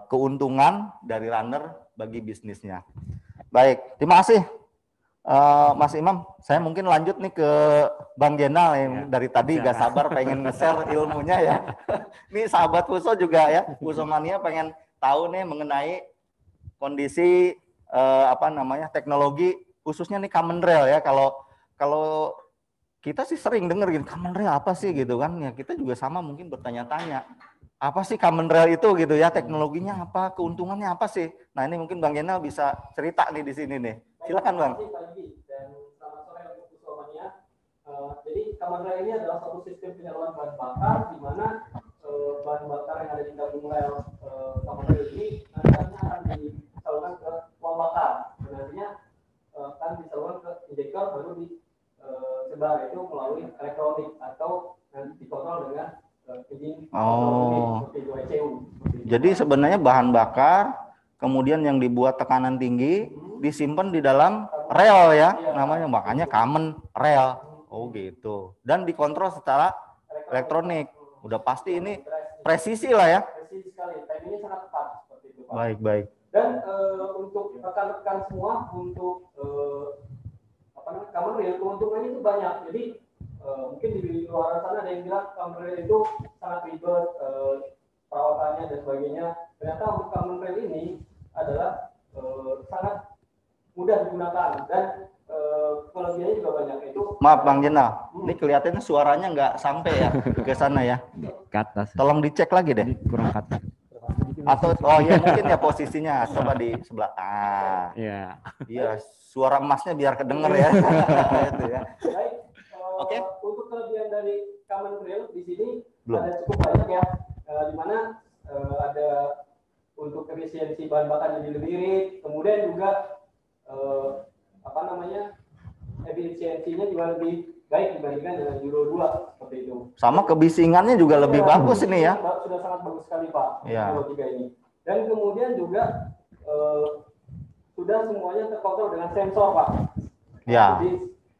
S6: keuntungan dari runner bagi bisnisnya. Baik, terima kasih. Mas Imam, saya mungkin lanjut nih ke Bang Jenal yang dari tadi gak sabar pengen nge-share ilmunya ya. Ini sahabat Fuso juga ya, Pusomania pengen tahu nih mengenai kondisi teknologi khususnya nih Common Rail ya. Kalau kita sih sering denger gitu, Common Rail apa sih gitu kan? Ya kita juga sama mungkin bertanya-tanya. Apa sih Common Rail itu gitu ya? Teknologinya apa? Keuntungannya apa sih? Nah, ini mungkin Bang Jenal bisa cerita nih di sini nih. Silakan Bang.
S15: Dan selamat sore untuk Pusomania. Jadi Common Rail ini adalah suatu sistem penyaluran bahan bakar di mana bahan bakar yang ada di tabung rel Common Rail ini nantinya akan disalurkan ke uang bakar. Nantinya akan disalurkan ke injektor baru disebar itu melalui elektronik atau nanti dikontrol dengan izin seperti ECU.
S6: Jadi sebenarnya bahan bakar kemudian yang dibuat tekanan tinggi disimpan di dalam rel ya, namanya makanya Common Rail. Oh gitu. Dan dikontrol secara elektronik. Udah pasti ini presisi lah ya.
S15: Presisi sekali. Timingnya sangat tepat seperti itu Pak.
S6: Baik.
S15: Dan untuk rekan-rekan semua untuk Common Rail keuntungannya itu banyak. Jadi mungkin di luar sana ada yang bilang Common Rail itu sangat ribet perawatannya dan sebagainya. Ternyata untuk Common Rail ini adalah sangat mudah digunakan dan kelebihannya juga banyak. Itu
S6: maaf Bang Jenal, ini kelihatannya suaranya nggak sampai ya ke sana ya.
S9: Ke atas.
S6: Tolong dicek lagi deh.
S9: Kurang ke atas.
S6: Atau ya mungkin ya posisinya coba di sebelah. Iya, suara emasnya biar kedenger ya. Itu ya.
S15: Baik. Oke. Untuk kelebihan dari Common Rail di sini ada cukup banyak ya. Di mana ada untuk efisiensi bahan bakar jadi lebih irit, kemudian juga efisiensinya juga lebih baik dibandingkan dengan Euro 2 seperti itu.
S6: Sama kebisingannya juga lebih bagus ini ya.
S15: Sudah sangat bagus sekali Pak.
S6: Euro
S15: 3 ini. Dan kemudian juga sudah semuanya terkontrol dengan sensor Pak.
S6: Ya. Jadi,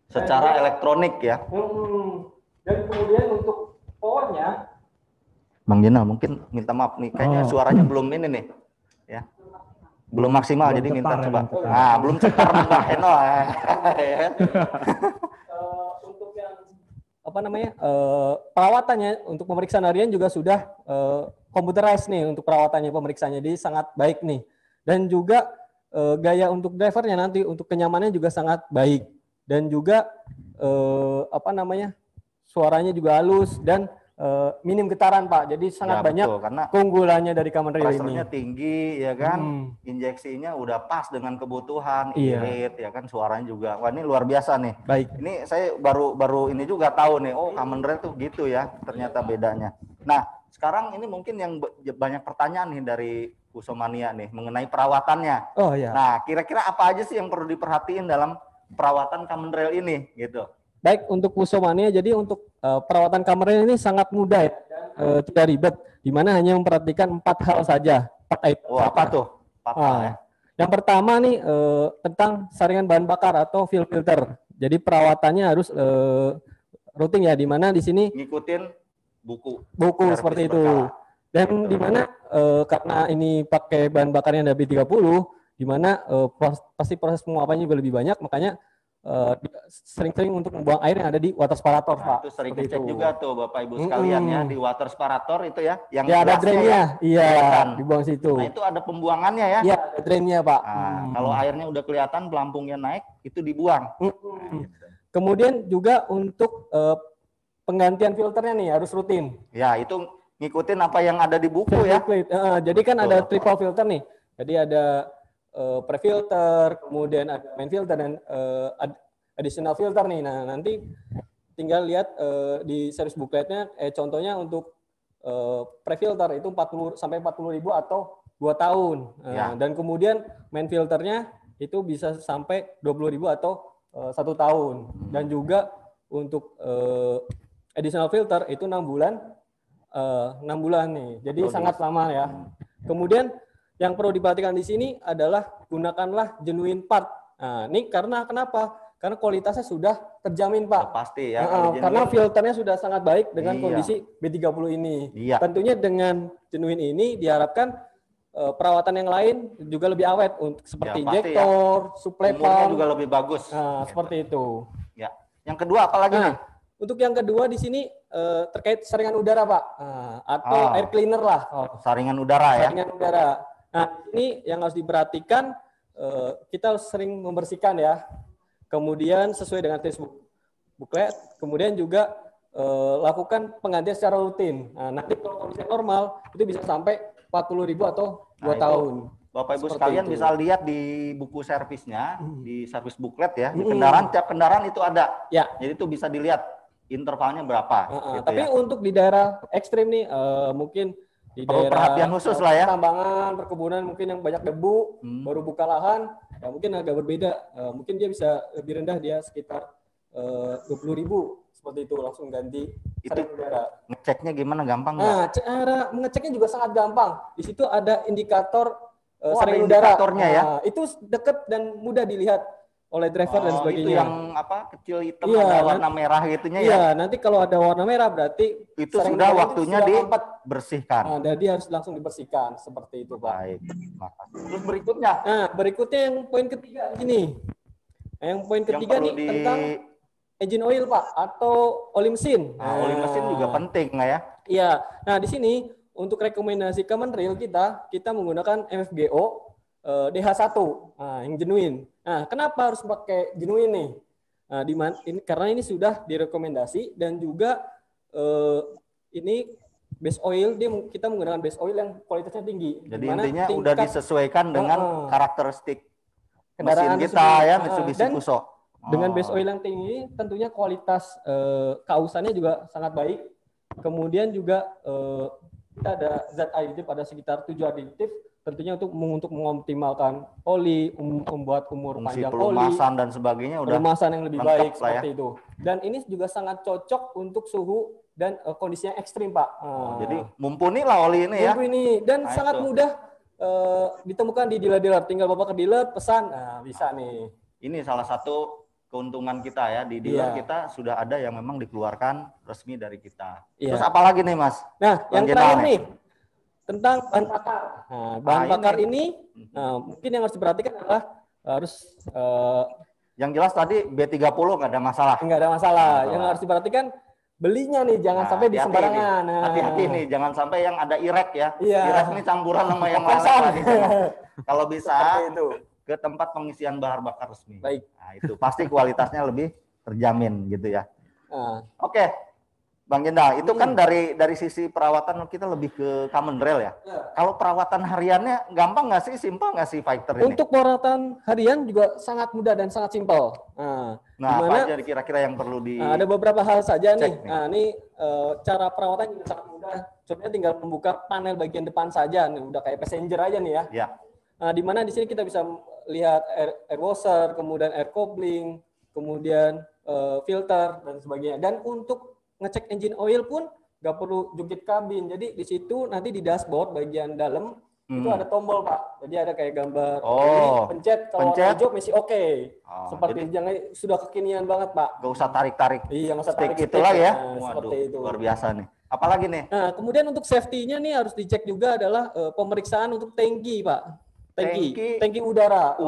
S6: secara elektronik ya.
S15: Dan kemudian untuk powernya,
S6: Bang Jenal mungkin minta maaf nih, kayaknya suaranya belum ini nih, ya, belum maksimal, belum jadi minta coba. Belum cetar Mbak Heno.
S15: Untuk yang perawatannya untuk pemeriksaan harian juga sudah computerized nih untuk perawatannya pemeriksaannya, jadi sangat baik nih. Dan juga gaya untuk drivernya nanti untuk kenyamanannya juga sangat baik. Dan juga suaranya juga halus dan minim getaran Pak. Jadi sangat banyak
S6: karena
S15: keunggulannya dari Common Rail ini.
S6: Pressurnya tinggi ya kan, injeksinya udah pas dengan kebutuhan, irit ya kan, suaranya juga. Wah ini luar biasa nih.
S15: Baik.
S6: Ini saya baru ini juga tahu nih, oh Common Rail tuh gitu ya, ternyata bedanya. Nah sekarang ini mungkin yang banyak pertanyaan nih dari Pusomania nih mengenai perawatannya.
S15: Oh iya.
S6: Nah kira-kira apa aja sih yang perlu diperhatiin dalam perawatan Common Rail ini gitu?
S15: Baik, untuk Pusomania, jadi untuk perawatan Common Rail ini sangat mudah ya, tidak ribet, di mana hanya memperhatikan 4 hal saja.
S6: Apa tuh? 4 hal ya.
S15: Yang pertama nih tentang saringan bahan bakar atau fuel filter. Jadi perawatannya harus rutin ya, di mana di sini
S6: ngikutin buku
S15: seperti itu. Dan di mana karena ini pakai bahan bakarnya ada B30, di mana pasti proses penguapannya juga lebih banyak, makanya sering-sering untuk membuang air yang ada di water separator, Pak.
S6: Itu sering dicek juga tuh Bapak Ibu sekalian ya, di water separator itu ya, yang
S15: ada drainnya,
S6: ya,
S15: dibuang situ.
S6: Nah itu ada pembuangannya ya?
S15: Iya, ada drainnya Pak.
S6: Kalau airnya udah kelihatan, pelampungnya naik, itu dibuang.
S15: Kemudian juga untuk penggantian filternya nih harus rutin.
S6: Ya, itu ngikutin apa yang ada di buku ya.
S15: Jadi kan ada triple filter nih. Jadi ada pre-filter, kemudian ada main filter dan additional filter nih. Nah, nanti tinggal lihat di service bookletnya, contohnya untuk pre-filter itu 40 sampai 40.000 atau 2 tahun. Dan kemudian main filternya itu bisa sampai 20.000 atau 1 tahun. Dan juga untuk additional filter itu 6 bulan. 6 bulan nih. Jadi sangat lama ya. Kemudian yang perlu diperhatikan di sini adalah gunakanlah genuine part. Nah, ini karena kenapa? Karena kualitasnya sudah terjamin, Pak.
S6: Pasti ya.
S15: Karena filternya sudah sangat baik dengan kondisi B30 ini. Tentunya dengan genuine ini diharapkan perawatan yang lain juga lebih awet, seperti injektor, supply pump
S6: juga lebih bagus.
S15: Seperti itu.
S6: Ya. Yang kedua apa lagi nih?
S15: Untuk yang kedua di sini terkait saringan udara, Pak, atau air cleaner lah.
S6: Saringan udara ya.
S15: Saringan udara. Nah, ini yang harus diperhatikan, kita sering membersihkan ya. Kemudian sesuai dengan test booklet, kemudian juga lakukan penggantian secara rutin. Nah, nanti kalau kondisi normal itu bisa sampai 40.000 atau 2 tahun.
S6: Bapak Ibu sekalian bisa lihat di buku servisnya, di servis booklet ya, di kendaraan, tiap kendaraan itu ada.
S15: Ya.
S6: Jadi itu bisa dilihat intervalnya berapa. Gitu
S15: tapi
S6: ya.
S15: untuk di daerah ekstrim nih, mungkin di
S6: perlu
S15: daerah
S6: perhatian khusus lah ya.
S15: Tambangan, perkebunan mungkin yang banyak debu, baru buka lahan, ya mungkin agak berbeda. Mungkin dia bisa lebih rendah, dia sekitar 20.000 seperti itu, langsung ganti saringan udara.
S6: Ngeceknya gimana, gampang nggak?
S15: Nah, cara mengeceknya juga sangat gampang. Di situ ada indikator saringan
S6: ada
S15: udara.
S6: indikatornya ya.
S15: Itu dekat dan mudah dilihat oleh driver dan sebagainya.
S6: Itu yang apa, kecil hitam ada warna merah gitunya ya?
S15: Iya, nanti kalau ada warna merah berarti
S6: itu sudah waktunya dibersihkan.
S15: Nah, dia harus langsung dibersihkan seperti itu, Pak.
S6: Baik. Terus berikutnya?
S15: Nah, berikutnya yang poin ketiga ini. Yang poin ketiga nih tentang engine oil, Pak, atau oli mesin.
S6: Nah, oli mesin juga penting nggak ya?
S15: Iya. Nah, di sini untuk rekomendasi Common Rail kita menggunakan MFGO DH1, yang genuine. Nah, kenapa harus pakai genuine nih? Nah, karena ini sudah direkomendasi dan juga ini base oil, kita menggunakan base oil yang kualitasnya tinggi.
S6: Jadi intinya udah disesuaikan dengan karakteristik kendaraan mesin kita ya, Mitsubishi Fuso.
S15: Dengan base oil yang tinggi, tentunya kualitas kausannya juga sangat baik. Kemudian juga kita ada zat aditif, ada sekitar 7 aditif, tentunya untuk mengoptimalkan oli, membuat umur panjang oli,
S6: pelumasan dan sebagainya, udah
S15: pelumasan yang lebih baik seperti
S6: ya.
S15: itu. Dan ini juga sangat cocok untuk suhu dan kondisi yang ekstrim, Pak.
S6: Jadi mumpuni lah oli ini ya.
S15: Mumpuni dan sangat mudah ditemukan di dealer-dealer. Tinggal Bapak ke dealer, pesan, bisa nih.
S6: Ini salah satu keuntungan kita ya, di dealer kita sudah ada yang memang dikeluarkan resmi dari kita. Terus apa lagi nih, Mas?
S15: Nah, yang terakhir nih tentang bahan bakar. Nah, bahan bakar ini mungkin yang harus diperhatikan adalah harus
S6: yang jelas tadi B30 nggak ada masalah.
S15: Nggak ada masalah. Yang harus diperhatikan belinya nih, jangan sampai di sembarangan.
S6: Hati-hati nih, jangan sampai yang ada irek ya. Irek ini campuran sama yang lain. Kalau bisa ke tempat pengisian bahan bakar resmi.
S15: Baik.
S6: Nah, itu pasti kualitasnya lebih terjamin gitu ya. Oke. Bang Jendal, itu kan dari sisi perawatan kita lebih ke common rail ya. Kalau perawatan hariannya gampang nggak sih, simpel nggak sih fighter ini?
S15: Untuk perawatan harian juga sangat mudah dan sangat simpel.
S6: Nah, apa aja kira-kira yang perlu di?
S15: Ada beberapa hal saja nih.
S6: nih.
S15: Nah, ini cara perawatan juga sangat mudah. Contohnya tinggal membuka panel bagian depan saja, nih udah kayak passenger aja nih ya.
S6: Ya.
S15: Nah, di mana di sini kita bisa lihat air washer, kemudian air coupling, kemudian filter dan sebagainya. Dan untuk ngecek engine oil pun nggak perlu jungkit kabin. Jadi di situ nanti di dashboard bagian dalam itu ada tombol Pak. Jadi ada kayak gambar. Ini pencet kalau hijau masih oke. Seperti jangan sudah kekinian banget Pak.
S6: Gak usah tarik-tarik.
S15: Iya nggak usah tarik
S6: itu lagi ya.
S15: Seperti itu.
S6: Luar biasa nih. Apalagi nih?
S15: Nah kemudian untuk safety-nya nih harus dicek juga adalah pemeriksaan untuk tangki Pak. Tangki udara.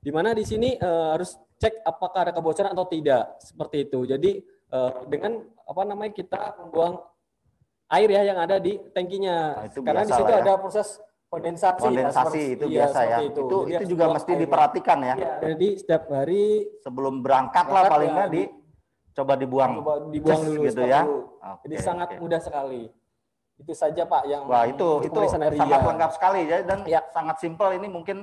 S15: Dimana di sini harus cek apakah ada kebocoran atau tidak. Seperti itu. Jadi dengan kita membuang air ya yang ada di tangkinya. Karena di situ ada proses kondensasi
S6: itu biasa ya. Itu juga mesti diperhatikan ya.
S15: Jadi setiap hari
S6: sebelum berangkat lah paling nggak coba dibuang
S15: dulu
S6: gitu ya.
S15: Jadi sangat mudah sekali. Itu saja Pak yang
S6: itu sangat lengkap sekali ya dan sangat simpel. Ini mungkin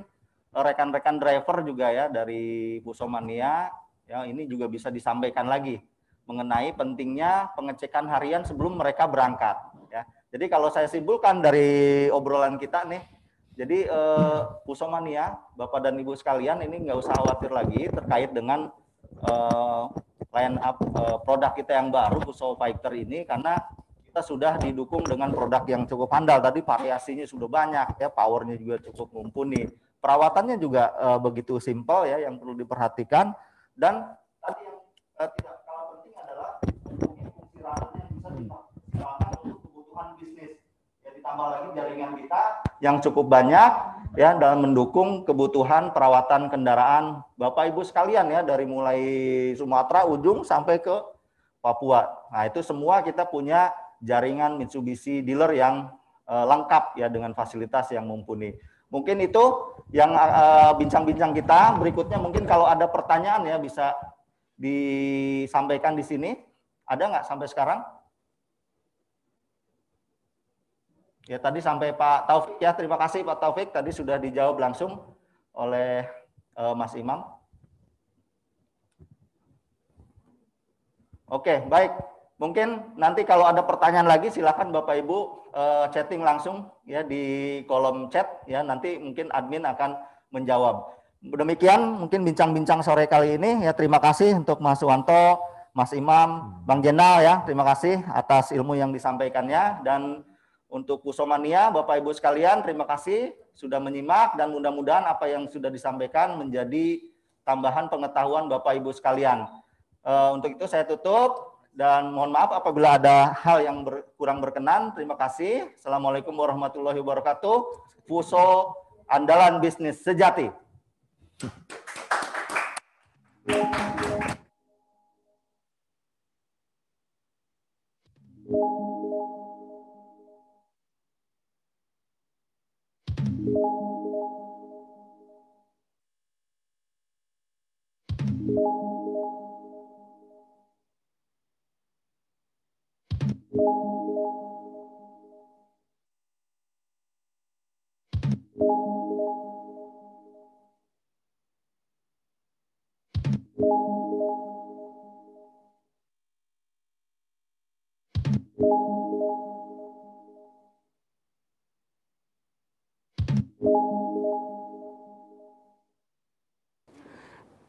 S6: rekan-rekan driver juga ya dari Pusomania ya ini juga bisa disampaikan lagi mengenai pentingnya pengecekan harian sebelum mereka berangkat ya. Jadi kalau saya simpulkan dari obrolan kita nih, jadi Pusomania, Bapak dan Ibu sekalian ini nggak usah khawatir lagi terkait dengan line up produk kita yang baru Puso Fighter ini karena kita sudah didukung dengan produk yang cukup handal. Tadi variasinya sudah banyak ya, powernya juga cukup mumpuni. Perawatannya juga begitu simpel ya yang perlu diperhatikan dan tadi yang tidak untuk kebutuhan bisnis. Ya, ditambah lagi jaringan kita yang cukup banyak ya dalam mendukung kebutuhan perawatan kendaraan Bapak Ibu sekalian ya dari mulai Sumatera ujung sampai ke Papua. Nah, itu semua kita punya jaringan Mitsubishi dealer yang lengkap ya dengan fasilitas yang mumpuni. Mungkin itu yang bincang-bincang kita. Berikutnya mungkin kalau ada pertanyaan ya bisa disampaikan di sini. Ada nggak sampai sekarang? Ya tadi sampai Pak Taufik ya, terima kasih Pak Taufik. Tadi sudah dijawab langsung oleh Mas Imam. Oke, baik. Mungkin nanti kalau ada pertanyaan lagi silakan Bapak Ibu chatting langsung ya di kolom chat ya. Nanti mungkin admin akan menjawab. Demikian mungkin bincang-bincang sore kali ini ya. Terima kasih untuk Mas Suwanto, Mas Imam, Bang Jendal ya. Terima kasih atas ilmu yang disampaikannya dan untuk Pusomania, Bapak Ibu sekalian, terima kasih sudah menyimak dan mudah-mudahan apa yang sudah disampaikan menjadi tambahan pengetahuan Bapak Ibu sekalian. Untuk itu saya tutup dan mohon maaf apabila ada hal yang kurang berkenan. Terima kasih. Assalamualaikum warahmatullahi wabarakatuh. Puso andalan bisnis sejati.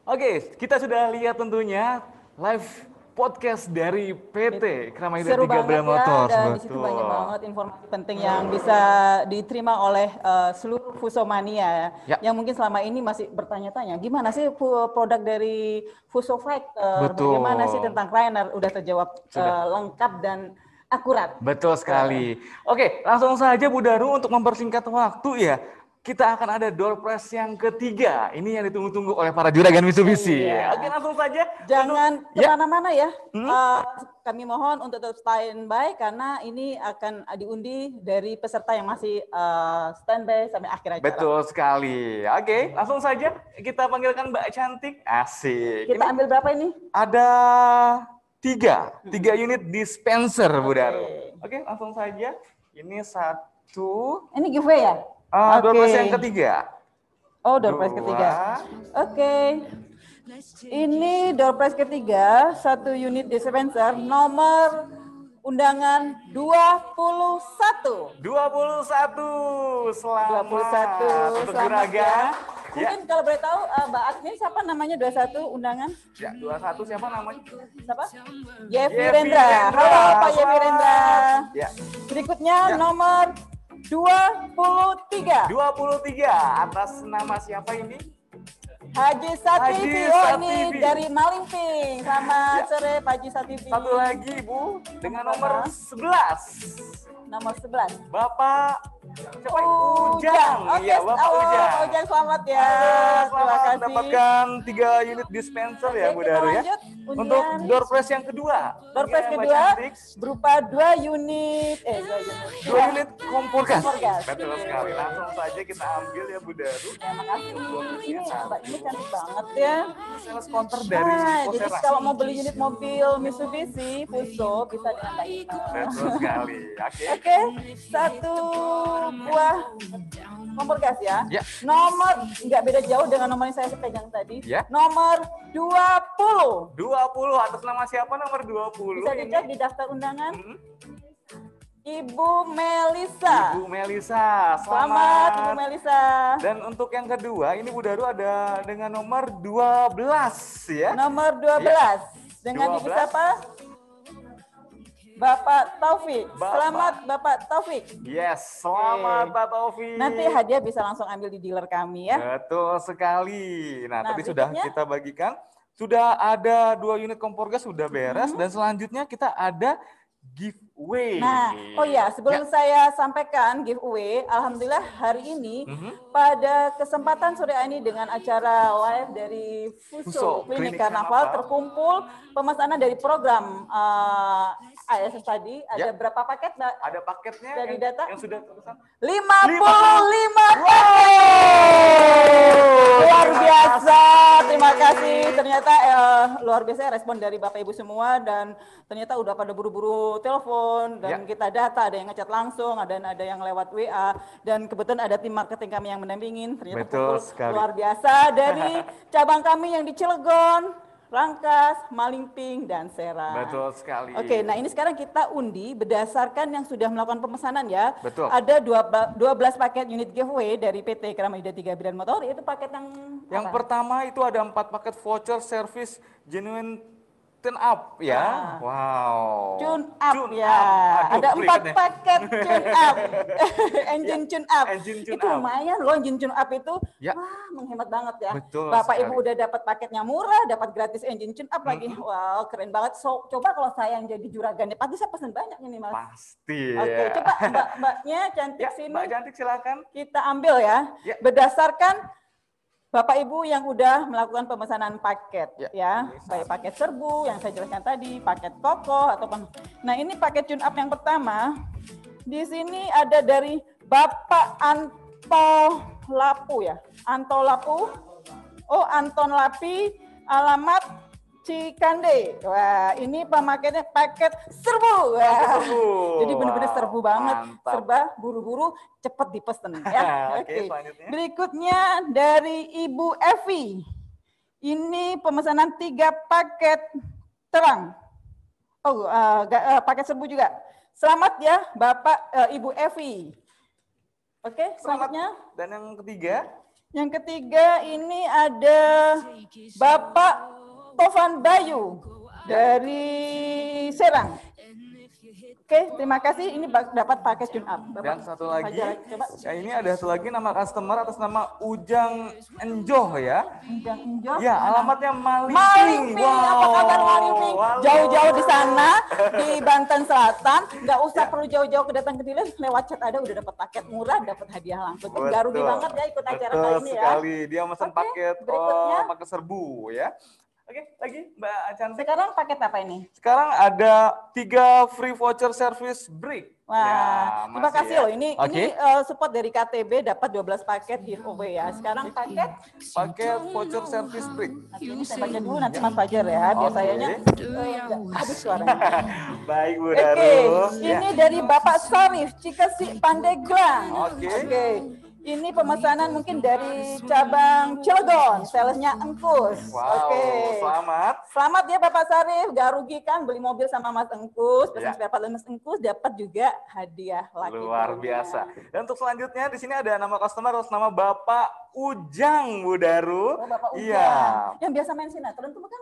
S2: Oke, kita sudah lihat tentunya live podcast dari PT Kramayuda 13 Motors.
S3: Dan di situ banyak banget informasi penting yang bisa diterima oleh seluruh Pusomania yang mungkin selama ini masih bertanya-tanya gimana sih produk dari Puso Fighter, bagaimana sih tentang Rainer, udah terjawab lengkap dan akurat.
S2: Betul sekali. Oke, langsung saja Bu Daru untuk mempersingkat waktu ya. Kita akan ada door prize yang ketiga. Ini yang ditunggu-tunggu oleh para juragan Mitsubishi. Oke, langsung saja.
S3: Jangan kemana-mana ya. Kami mohon untuk tetap standby karena ini akan diundi dari peserta yang masih standby sampai akhir acara.
S2: Betul sekali. Oke, langsung saja kita panggilkan Mbak Cantik. Asik.
S3: Kita ambil berapa ini?
S2: Ada tiga unit dispenser, Bu Daru. Oke, langsung saja. Ini satu.
S3: Ini giveaway ya?
S2: Door prize yang ketiga.
S3: Oh, door prize ketiga. Oke. Ini door prize ketiga, 1 unit dispenser, nomor undangan 21.
S2: 21. Selamat.
S3: 21.
S2: Untuk juragan.
S3: Mungkin kalau boleh tahu Mbak Agni siapa namanya 21 undangan?
S2: Ya, 21 siapa namanya?
S3: Siapa? Yevi Rendra. Halo Pak Yevi Rendra.
S2: Ya.
S3: Berikutnya nomor 23.
S2: 23 atas nama siapa ini?
S3: Haji Sativi. Oh, ini dari Malimping. Selamat sore Pak Haji Sativi.
S2: Satu lagi Bu dengan nomor 11.
S3: Nomor 11.
S2: Bapak Ujang.
S3: Oke,
S2: Iya, Bapak Ujang.
S3: Pak Ujang selamat ya. Terima kasih.
S2: Mendapatkan 3 unit dispenser ya Bu Daru ya. Untuk door prize yang kedua.
S3: Door prize kedua berupa 2 unit
S2: 2 unit kompor gas.
S3: Gas.
S2: Betul sekali. Langsung saja kita ambil ya Bu Daru.
S3: Terima kasih. Ini Mbak ini cantik banget ya.
S2: Sales counter dari
S3: jadi kalau mau beli unit mobil Mitsubishi Fuso bisa dengan Mbak Ina.
S2: Betul sekali.
S3: Oke, 1 buah kompor gas ya. Nomor nggak beda jauh dengan nomor yang saya pegang tadi. Nomor 20.
S2: 20 atas nama siapa nomor 20?
S3: Bisa dicek di daftar undangan. Ibu Melisa.
S2: Ibu Melisa,
S3: selamat Ibu Melisa.
S2: Dan untuk yang kedua, ini Bu Daru ada dengan nomor 12 ya.
S3: Nomor 12. Dengan Ibu siapa? Bapak Taufik. Selamat Bapak Taufik.
S2: Yes, selamat Pak Taufik.
S3: Nanti hadiah bisa langsung ambil di dealer kami ya.
S2: Betul sekali. Nah tadi sudah kita bagikan. Sudah ada 2 unit kompor gas sudah beres. Dan selanjutnya kita ada giveaway.
S3: Nah, oh ya, sebelum saya sampaikan giveaway, alhamdulillah hari ini pada kesempatan sore ini dengan acara live dari Fuso Klinik Karnaval terkumpul pemesanan dari program ASS tadi. Ada berapa paket, Mbak?
S2: Ada paketnya
S3: dari data
S2: yang sudah terpesan
S3: 55 paket. Luar biasa. Terima kasih. Ternyata luar biasa respon dari Bapak Ibu semua dan ternyata udah pada buru-buru telepon dan kita data, ada yang ngechat langsung, ada yang lewat WA dan kebetulan ada tim marketing kami yang mendampingin. Ternyata luar biasa dari cabang kami yang di Cilegon, Rangkas, Malingping, dan Serang.
S2: Betul sekali.
S3: Oke, nah ini sekarang kita undi berdasarkan yang sudah melakukan pemesanan ya.
S2: Betul.
S3: Ada 12 paket unit giveaway dari PT Kramayuda 3 Bidan Motor. Itu paket yang apa?
S2: Pertama itu ada 4 paket voucher service genuine tune up ya. Wow.
S3: Tune up ya. Ada 4 paket tune up. Engine tune up. Itu lumayan loh, engine tune up itu. Wah, menghemat banget ya.
S2: Betul
S3: Bapak
S2: sekali.
S3: Ibu udah dapat paketnya murah, dapat gratis engine tune up lagi. Wow, keren banget. So, coba kalau saya yang jadi juragannya, pasti saya pesan banyak ini, Mas.
S2: Pasti.
S3: Oke, coba Mbak-mbaknya cantik sini.
S2: Mbak cantik silakan.
S3: Kita ambil ya. Berdasarkan Bapak Ibu yang udah melakukan pemesanan paket ya, baik paket serbu yang saya jelaskan tadi, paket kokoh ataupun. Nah, ini paket tune up yang pertama. Di sini ada dari Bapak Anto Lapu ya. Anto Lapu. Oh, Anton Lapi, alamat Cikande. Wah, ini pemakaiannya paket serbu. Wah. Jadi benar-benar serbu banget.
S2: Mantap.
S3: Serba buru-buru, cepat dipesen ya. Oke. Berikutnya dari Ibu Evi. Ini pemesanan 3 paket terang. Oh, paket serbu juga. Selamat ya Bapak Ibu Evi. Oke, selanjutnya.
S2: Dan yang ketiga?
S3: Yang ketiga ini ada Bapak Tovan Bayu dari Serang. Oke, terima kasih. Ini dapat paket tune up.
S2: Dan satu lagi, ya ini ada satu lagi nama customer atas nama Ujang Enjoh ya.
S3: Ujang Enjoh.
S2: Ya, alamatnya Malingping.
S3: Malingping, apa kabar Malingping? Jauh-jauh di sana, di Banten Selatan. Nggak usah perlu jauh-jauh datang ke dealer, lewat chat ada udah dapat paket murah, dapat hadiah langsung. Nggak rugi banget ya ikut acara kali ini ya.
S2: Sekali, dia pesan paket paket serbu ya. Oke, lagi Mbak Cantik.
S3: Sekarang paket apa ini?
S2: Sekarang ada 3 free voucher service break.
S3: Wah,
S2: ya,
S3: terima kasih
S2: ya.
S3: loh. Ini support dari KTB dapat 12 paket giveaway ya. Sekarang paket
S2: voucher service break.
S3: Nanti ini saya baca dulu nanti Mas Fajar ya. Biasanya habis suaranya.
S2: Baik Bu Daru.
S3: Ini dari Bapak Sarif Cikesik Pandeglang. Oke. Ini pemesanan mungkin dari cabang Cilegon, salesnya Engkus.
S2: Wow, selamat.
S3: Selamat ya Bapak Sarif, gak rugi kan beli mobil sama Mas Engkus, pesan spare part Mas Engkus, dapat juga hadiah lagi.
S2: Luar biasa. Dan untuk selanjutnya di sini ada nama customer atas nama Bapak Ujang Bu Daru.
S3: Oh, Bapak Ujang.
S2: Iya.
S3: Yang biasa main sinetron tuh bukan?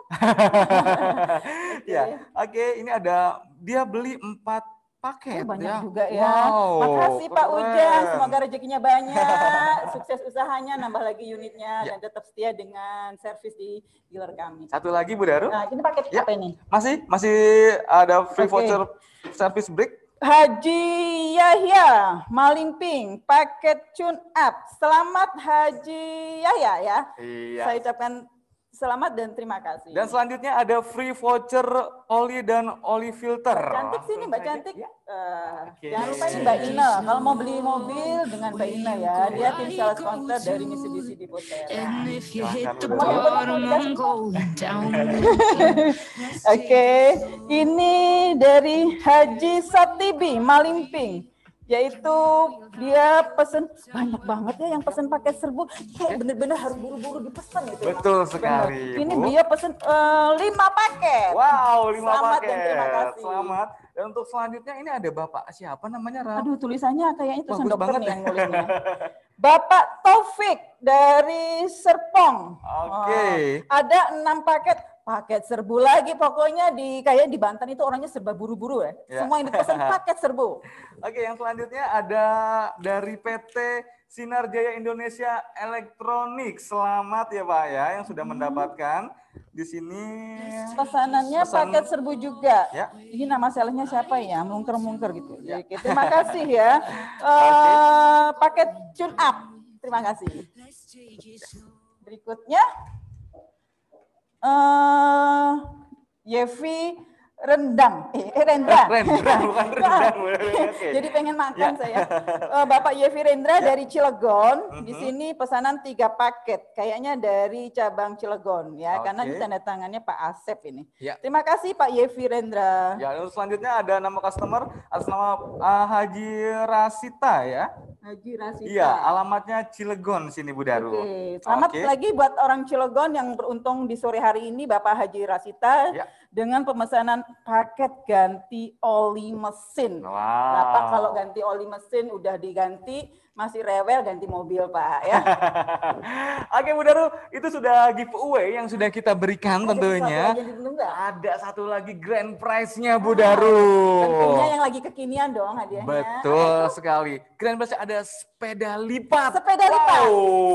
S2: Iya. Oke, ini ada dia beli 4 paket.
S3: Banyak
S2: ya.
S3: juga ya.
S2: Wow,
S3: makasih Pak
S2: keren.
S3: Ujang, semoga rezekinya banyak, sukses usahanya, nambah lagi unitnya dan tetap setia dengan servis di dealer kami.
S2: Satu lagi Bu Daru.
S3: Nah, ini paket apa ini?
S2: Masih ada free voucher service break.
S3: Haji Yahya Malimping paket tune up. Selamat Haji Yahya ya.
S2: Iya.
S3: Saya ucapkan selamat dan terima kasih.
S2: Dan selanjutnya ada free voucher oli dan oli filter.
S3: Mbak Cantik sini Mbak Cantik. Jangan lupa ini Mbak Ina. Kalau mau beli mobil dengan Mbak Ina ya. Dia tim sales sponsor dari Mitsubishi Depot Serra. Oke, ini dari Haji Satibi Malimping. Yaitu dia pesen banyak banget ya yang pesen paket serbu, kayak bener-bener harus buru-buru dipesan gitu.
S2: Betul sekali.
S3: Ini dia pesen 5 paket.
S2: Wow, 5
S3: Selamat
S2: paket.
S3: Dan terima kasih.
S2: Selamat. Dan untuk selanjutnya ini ada Bapak siapa namanya?
S3: Aduh, tulisannya kayaknya tulisan dokter
S2: banget
S3: nih yang nulisnya. Bapak Taufik dari Serpong.
S2: Oke.
S3: Ada 6 paket. Paket serbu lagi pokoknya kayak di Banten itu orangnya serba buru-buru ya. Semua yang dipesan paket serbu.
S2: Oke, yang selanjutnya ada dari PT Sinar Jaya Indonesia Elektronik. Selamat ya Pak ya yang sudah mendapatkan di sini.
S3: Pesanannya paket serbu juga. Ya. Ini nama salesnya siapa ya? Mungker-mungker gitu. Ya. Oke, terima kasih ya. Paket tune up. Terima kasih. Berikutnya Yevi Rendang, Rendra.
S2: Rendra, bukan rendang.
S3: Jadi pengen makan saya. Bapak Yevi Rendra dari Cilegon. Di sini pesanan 3 paket. Kayaknya dari cabang Cilegon ya, karena ditandatangannya Pak Asep ini. Ya. Terima kasih Pak Yevi Rendra.
S2: Ya, lalu selanjutnya ada nama customer atas nama Haji Rasita ya.
S3: Haji Rasita.
S2: Iya, alamatnya Cilegon sini Bu Daru.
S3: Oke. Selamat lagi buat orang Cilegon yang beruntung di sore hari ini Bapak Haji Rasita dengan pemesanan paket ganti oli mesin.
S2: Wow.
S3: Bapak kalau ganti oli mesin udah diganti, masih rewel ganti mobil Pak ya.
S2: Oke Bu Daru, itu sudah giveaway yang sudah kita berikan tentunya. Ada satu lagi grand prize-nya Bu Daru.
S3: Tentunya yang lagi kekinian dong hadiahnya.
S2: Betul sekali. Grand prize ada sepeda lipat.
S3: Sepeda lipat.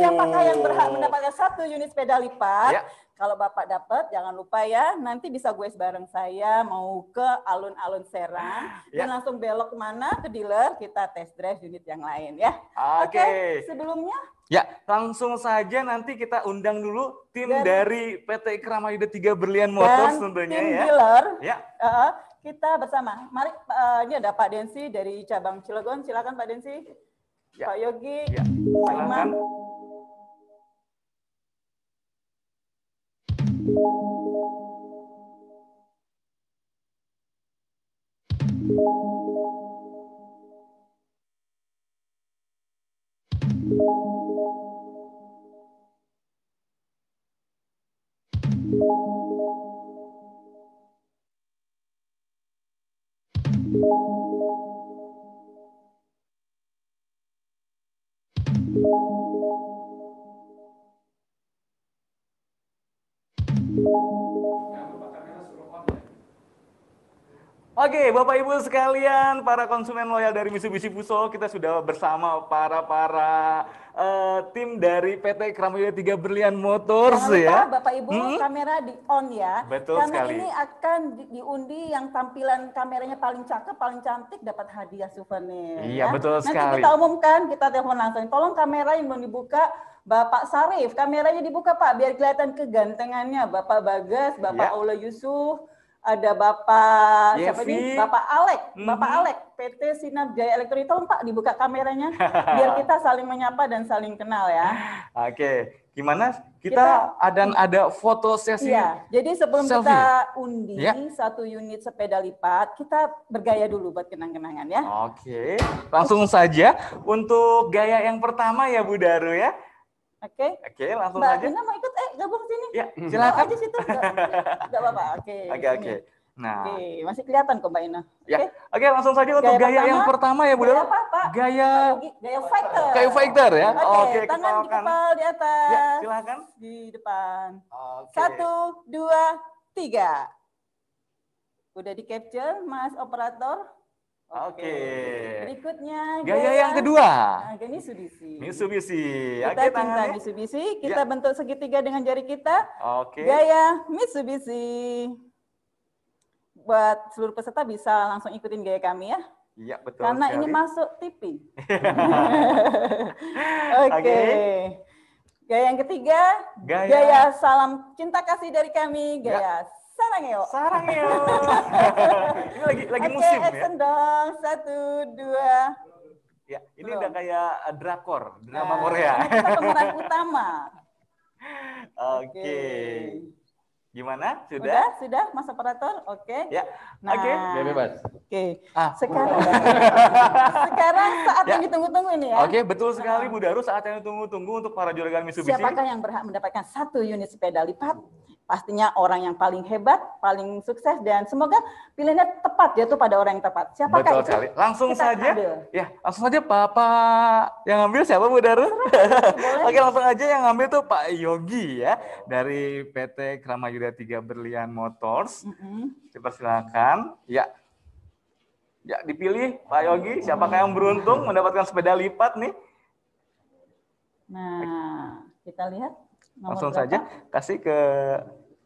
S3: Siapakah yang berhak mendapatkan 1 unit sepeda lipat? Ya. Kalau Bapak dapat, jangan lupa ya, nanti bisa gue bareng saya mau ke alun-alun Serang dan langsung belok kemana ke dealer, kita test drive unit yang lain ya. Oke. Sebelumnya?
S2: Ya, langsung saja nanti kita undang dulu tim dari PT Kramayuda 3 Berlian Motors tentunya
S3: tim
S2: ya.
S3: Dealer.
S2: Ya.
S3: Kita bersama. Mari, ini ada Pak Densi dari cabang Cilegon. Silakan Pak Densi. Ya. Pak Yogi. Ya. Pak Iman.
S2: Oke, Bapak Ibu sekalian, para konsumen loyal dari Mitsubishi Fuso, kita sudah bersama para tim dari PT Kramayuda 3 Berlian Motors.
S3: Jangan lupa,
S2: ya.
S3: Bapak Ibu, kamera di on ya.
S2: Betul
S3: Karena
S2: sekali.
S3: ini akan diundi yang tampilan kameranya paling cakep, paling cantik dapat hadiah souvenir.
S2: Iya, betul
S3: Nanti
S2: sekali.
S3: kita umumkan, kita telepon langsung. Tolong kamera yang belum dibuka, Bapak Sarif, kameranya dibuka Pak, biar kelihatan kegantengannya. Bapak Bagas, Bapak Aula Yusuf, ada Bapak siapa ini? Bapak Alek, Bapak Alek, PT Sinar Jaya Elektronik. Tolong Pak dibuka kameranya, biar kita saling menyapa dan saling kenal ya.
S2: Oke, gimana? Kita ada foto sesi.
S3: Iya, jadi sebelum
S2: selfie.
S3: kita undi
S2: Ya.
S3: 1 unit sepeda lipat, kita bergaya dulu buat kenang-kenangan ya.
S2: Oke, langsung saja untuk gaya yang pertama ya Bu Daru ya.
S3: Oke.
S2: Oke, langsung
S3: Mbak
S2: saja.
S3: Ina mau ikut? Gabung sini.
S2: Ya, silakan.
S3: Aja situ. Enggak apa-apa. Oke.
S2: Oke. Nah.
S3: Oke, masih kelihatan kok Mbak Ina.
S2: Ya. Oke, langsung saja untuk gaya yang pertama ya Bu Daru.
S3: Gaya apa, Pak? Gaya fighter.
S2: Gaya fighter ya.
S3: Oke, tangan di
S2: kepalkan.
S3: kepala di atas.
S2: Ya, silakan.
S3: Di depan.
S2: Oke.
S3: 1, 2, 3. Udah di capture, Mas Operator?
S2: Oke.
S3: Berikutnya
S2: gaya yang kedua.
S3: Gaya Mitsubishi.
S2: Mitsubishi.
S3: Kita
S2: Oke,
S3: cinta
S2: tangannya.
S3: Mitsubishi, kita bentuk segitiga dengan jari kita.
S2: Oke.
S3: Gaya Mitsubishi. Buat seluruh peserta bisa langsung ikutin gaya kami ya.
S2: Iya, betul
S3: Karena
S2: sekali.
S3: ini masuk TV. Oke. Gaya yang ketiga, gaya salam cinta kasih dari kami, gaya sarangeo.
S2: Sarangeo. Ini lagi musim ya.
S3: Action dong. 1, 2.
S2: Ya, ini udah kayak drakor, drama Korea.
S3: Ini kita pemeran utama.
S2: Oke. Gimana? Sudah?
S3: Sudah, Mas Operator? Oke.
S2: Ya.
S3: Nah,
S2: Oke.
S9: Bebas.
S3: Oke. Sekarang saat yang ditunggu-tunggu ini ya.
S2: Oke, betul sekali Bu Daru, saat yang ditunggu-tunggu untuk para juragan Mitsubishi.
S3: Siapakah yang berhak mendapatkan 1 unit sepeda lipat? Pastinya orang yang paling hebat, paling sukses, dan semoga pilihannya tepat, jatuh pada orang yang tepat. Siapakah
S2: Betul
S3: itu?
S2: sekali. Langsung
S3: Kita
S2: saja.
S3: ambil.
S2: Ya, langsung saja Bapak yang ngambil siapa Bu Daru? Oke, langsung aja yang ngambil tuh Pak Yogi ya dari PT Kramayuda 3 Berlian Motors. Dipersilakan. Ya. Ya, dipilih Pak Yogi, siapakah yang beruntung mendapatkan sepeda lipat nih?
S3: Nah, kita lihat nomor
S2: Langsung
S3: berapa?
S2: saja kasih ke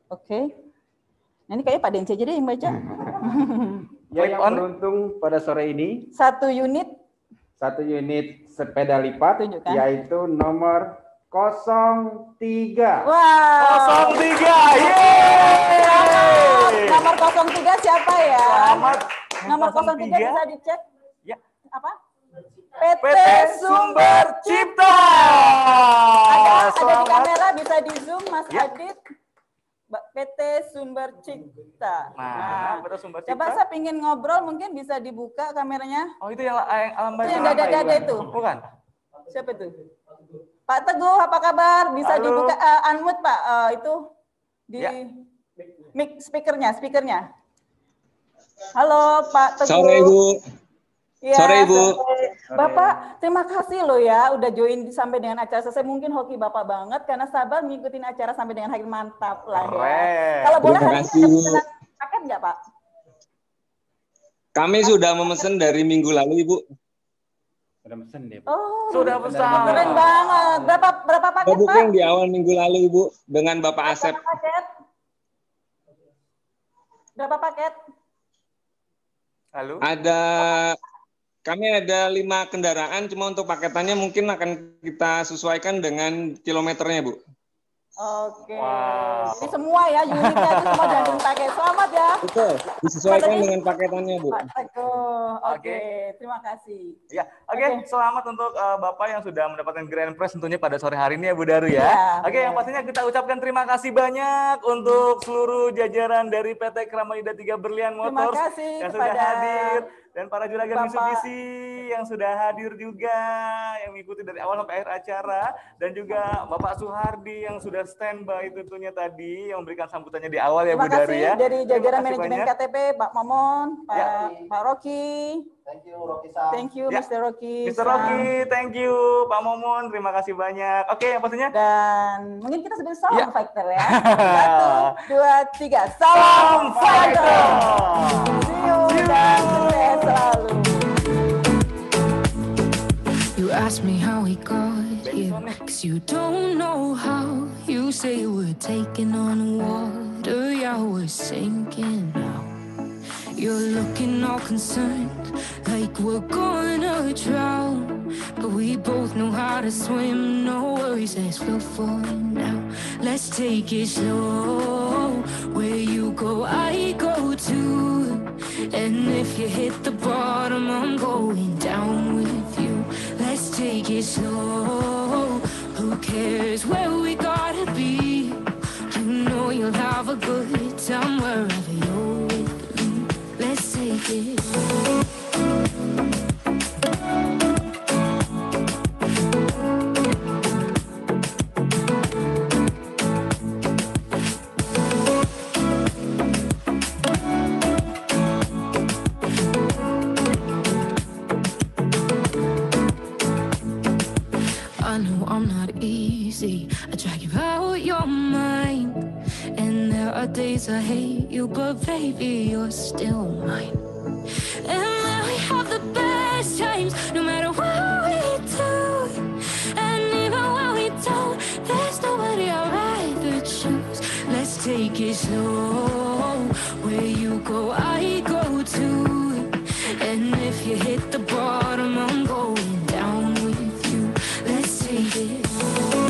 S3: Oke. Nah, ini kayak Pak Dence jadi yang baca.
S16: Ya, yang beruntung pada sore ini
S3: 1 unit
S16: sepeda lipat yaitu nomor 03.
S3: Wow.
S2: 03. Yeay.
S3: Nomor 03 siapa ya?
S2: Selamat.
S3: Nomor 03 bisa dicek.
S2: Ya.
S3: Apa?
S2: PT Sumber Cipta.
S3: Ada di kamera, bisa di zoom Mas Adit. PT Sumber Cipta.
S2: Nah, PT Sumber Cipta.
S3: Coba saya pingin ngobrol, mungkin bisa dibuka kameranya.
S2: Oh, itu yang alam
S3: Itu yang dada-dada itu.
S2: Bukan.
S3: Siapa itu? Pak Teguh, apa kabar? Bisa dibuka unmute Pak, itu di mic speakernya. Halo Pak Teguh.
S17: Sore Ibu.
S3: Ya,
S17: Sore Ibu.
S3: Bapak, terima kasih loh ya udah join sampai dengan acara selesai. Mungkin hoki Bapak banget karena sabar ngikutin acara sampai dengan akhir, mantap lah ya. Kalau boleh
S17: Terima kasih, Bu.
S3: paket nggak Pak?
S17: Kami sudah memesan dari minggu lalu, Ibu.
S16: Sudah pesan deh.
S3: Oh,
S2: sudah pesan.
S3: Keren banget. Berapa paket Pak?
S17: Booking di awal minggu lalu, Ibu, dengan Bapak Asep.
S3: Berapa paket?
S2: Halo.
S17: Kami ada 5 kendaraan, cuma untuk paketannya mungkin akan kita sesuaikan dengan kilometernya, Bu.
S3: Oke. Wow. Jadi semua ya, unitnya itu semua jangan pakai. Selamat ya.
S17: Betul, disesuaikan dengan paketannya, Bu.
S3: Oke, terima kasih.
S2: Ya, oke. Selamat untuk Bapak yang sudah mendapatkan grand prize tentunya pada sore hari ini ya Bu Daru ya. Oke, yang pastinya kita ucapkan terima kasih banyak untuk seluruh jajaran dari PT Kramayuda 3 Berlian Motors
S3: terima kasih
S2: yang sudah hadir. Dan para juragan Mitsubishi yang sudah hadir juga, yang mengikuti dari awal sampai akhir acara, dan juga Bapak Suhardi yang sudah standby tentunya tadi, yang memberikan sambutannya di awal ya Bu Dari ya.
S3: Dari jajaran manajemen KTP, Pak Momon, Pak Rocky.
S6: Thank you, Rocky Sam.
S3: Thank you, Mr. Rocky.
S2: Mr. Rocky, thank you. Pak Momon, terima kasih banyak. Oke, yang pastinya.
S3: Dan mungkin kita sebagai salam fighter ya. 1, 2, 3. Salam fighter! See you dan sukses selalu.
S18: You ask me how we got here, 'cause you don't know how. You say we're taking on water, yeah, we're sinking now. You're looking all concerned, like we're gonna drown. But we both know how to swim, no worries as we'll fall now. Let's take it slow, where you go, I go too. And if you hit the bottom, I'm going down with you. Let's take it slow, who cares where we gotta be? You know you'll have a good time wherever you're with me. Let's take it slow. I know I'm not easy, I drag you out your mind. And there are days I hate you, but baby, you're still mine. And when we have the best times, no matter what we do. And even when we don't, there's nobody I'd rather choose. Let's take it slow, where you go, I go too. And if you hit the bottom, I'm going down with you. Let's take it slow.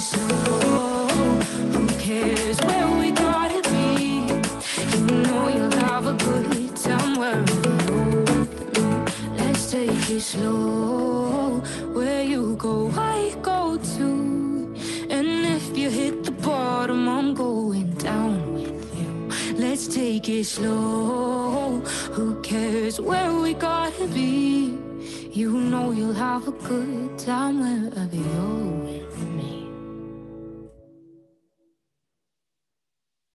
S18: Slow. Who cares where we gotta be? You know you'll have a good time wherever you're with me. Let's take it slow. Where you go, I go too. And if you hit the bottom, I'm going down with you. Let's take it slow. Who cares where we gotta be? You know you'll have a good time wherever you're.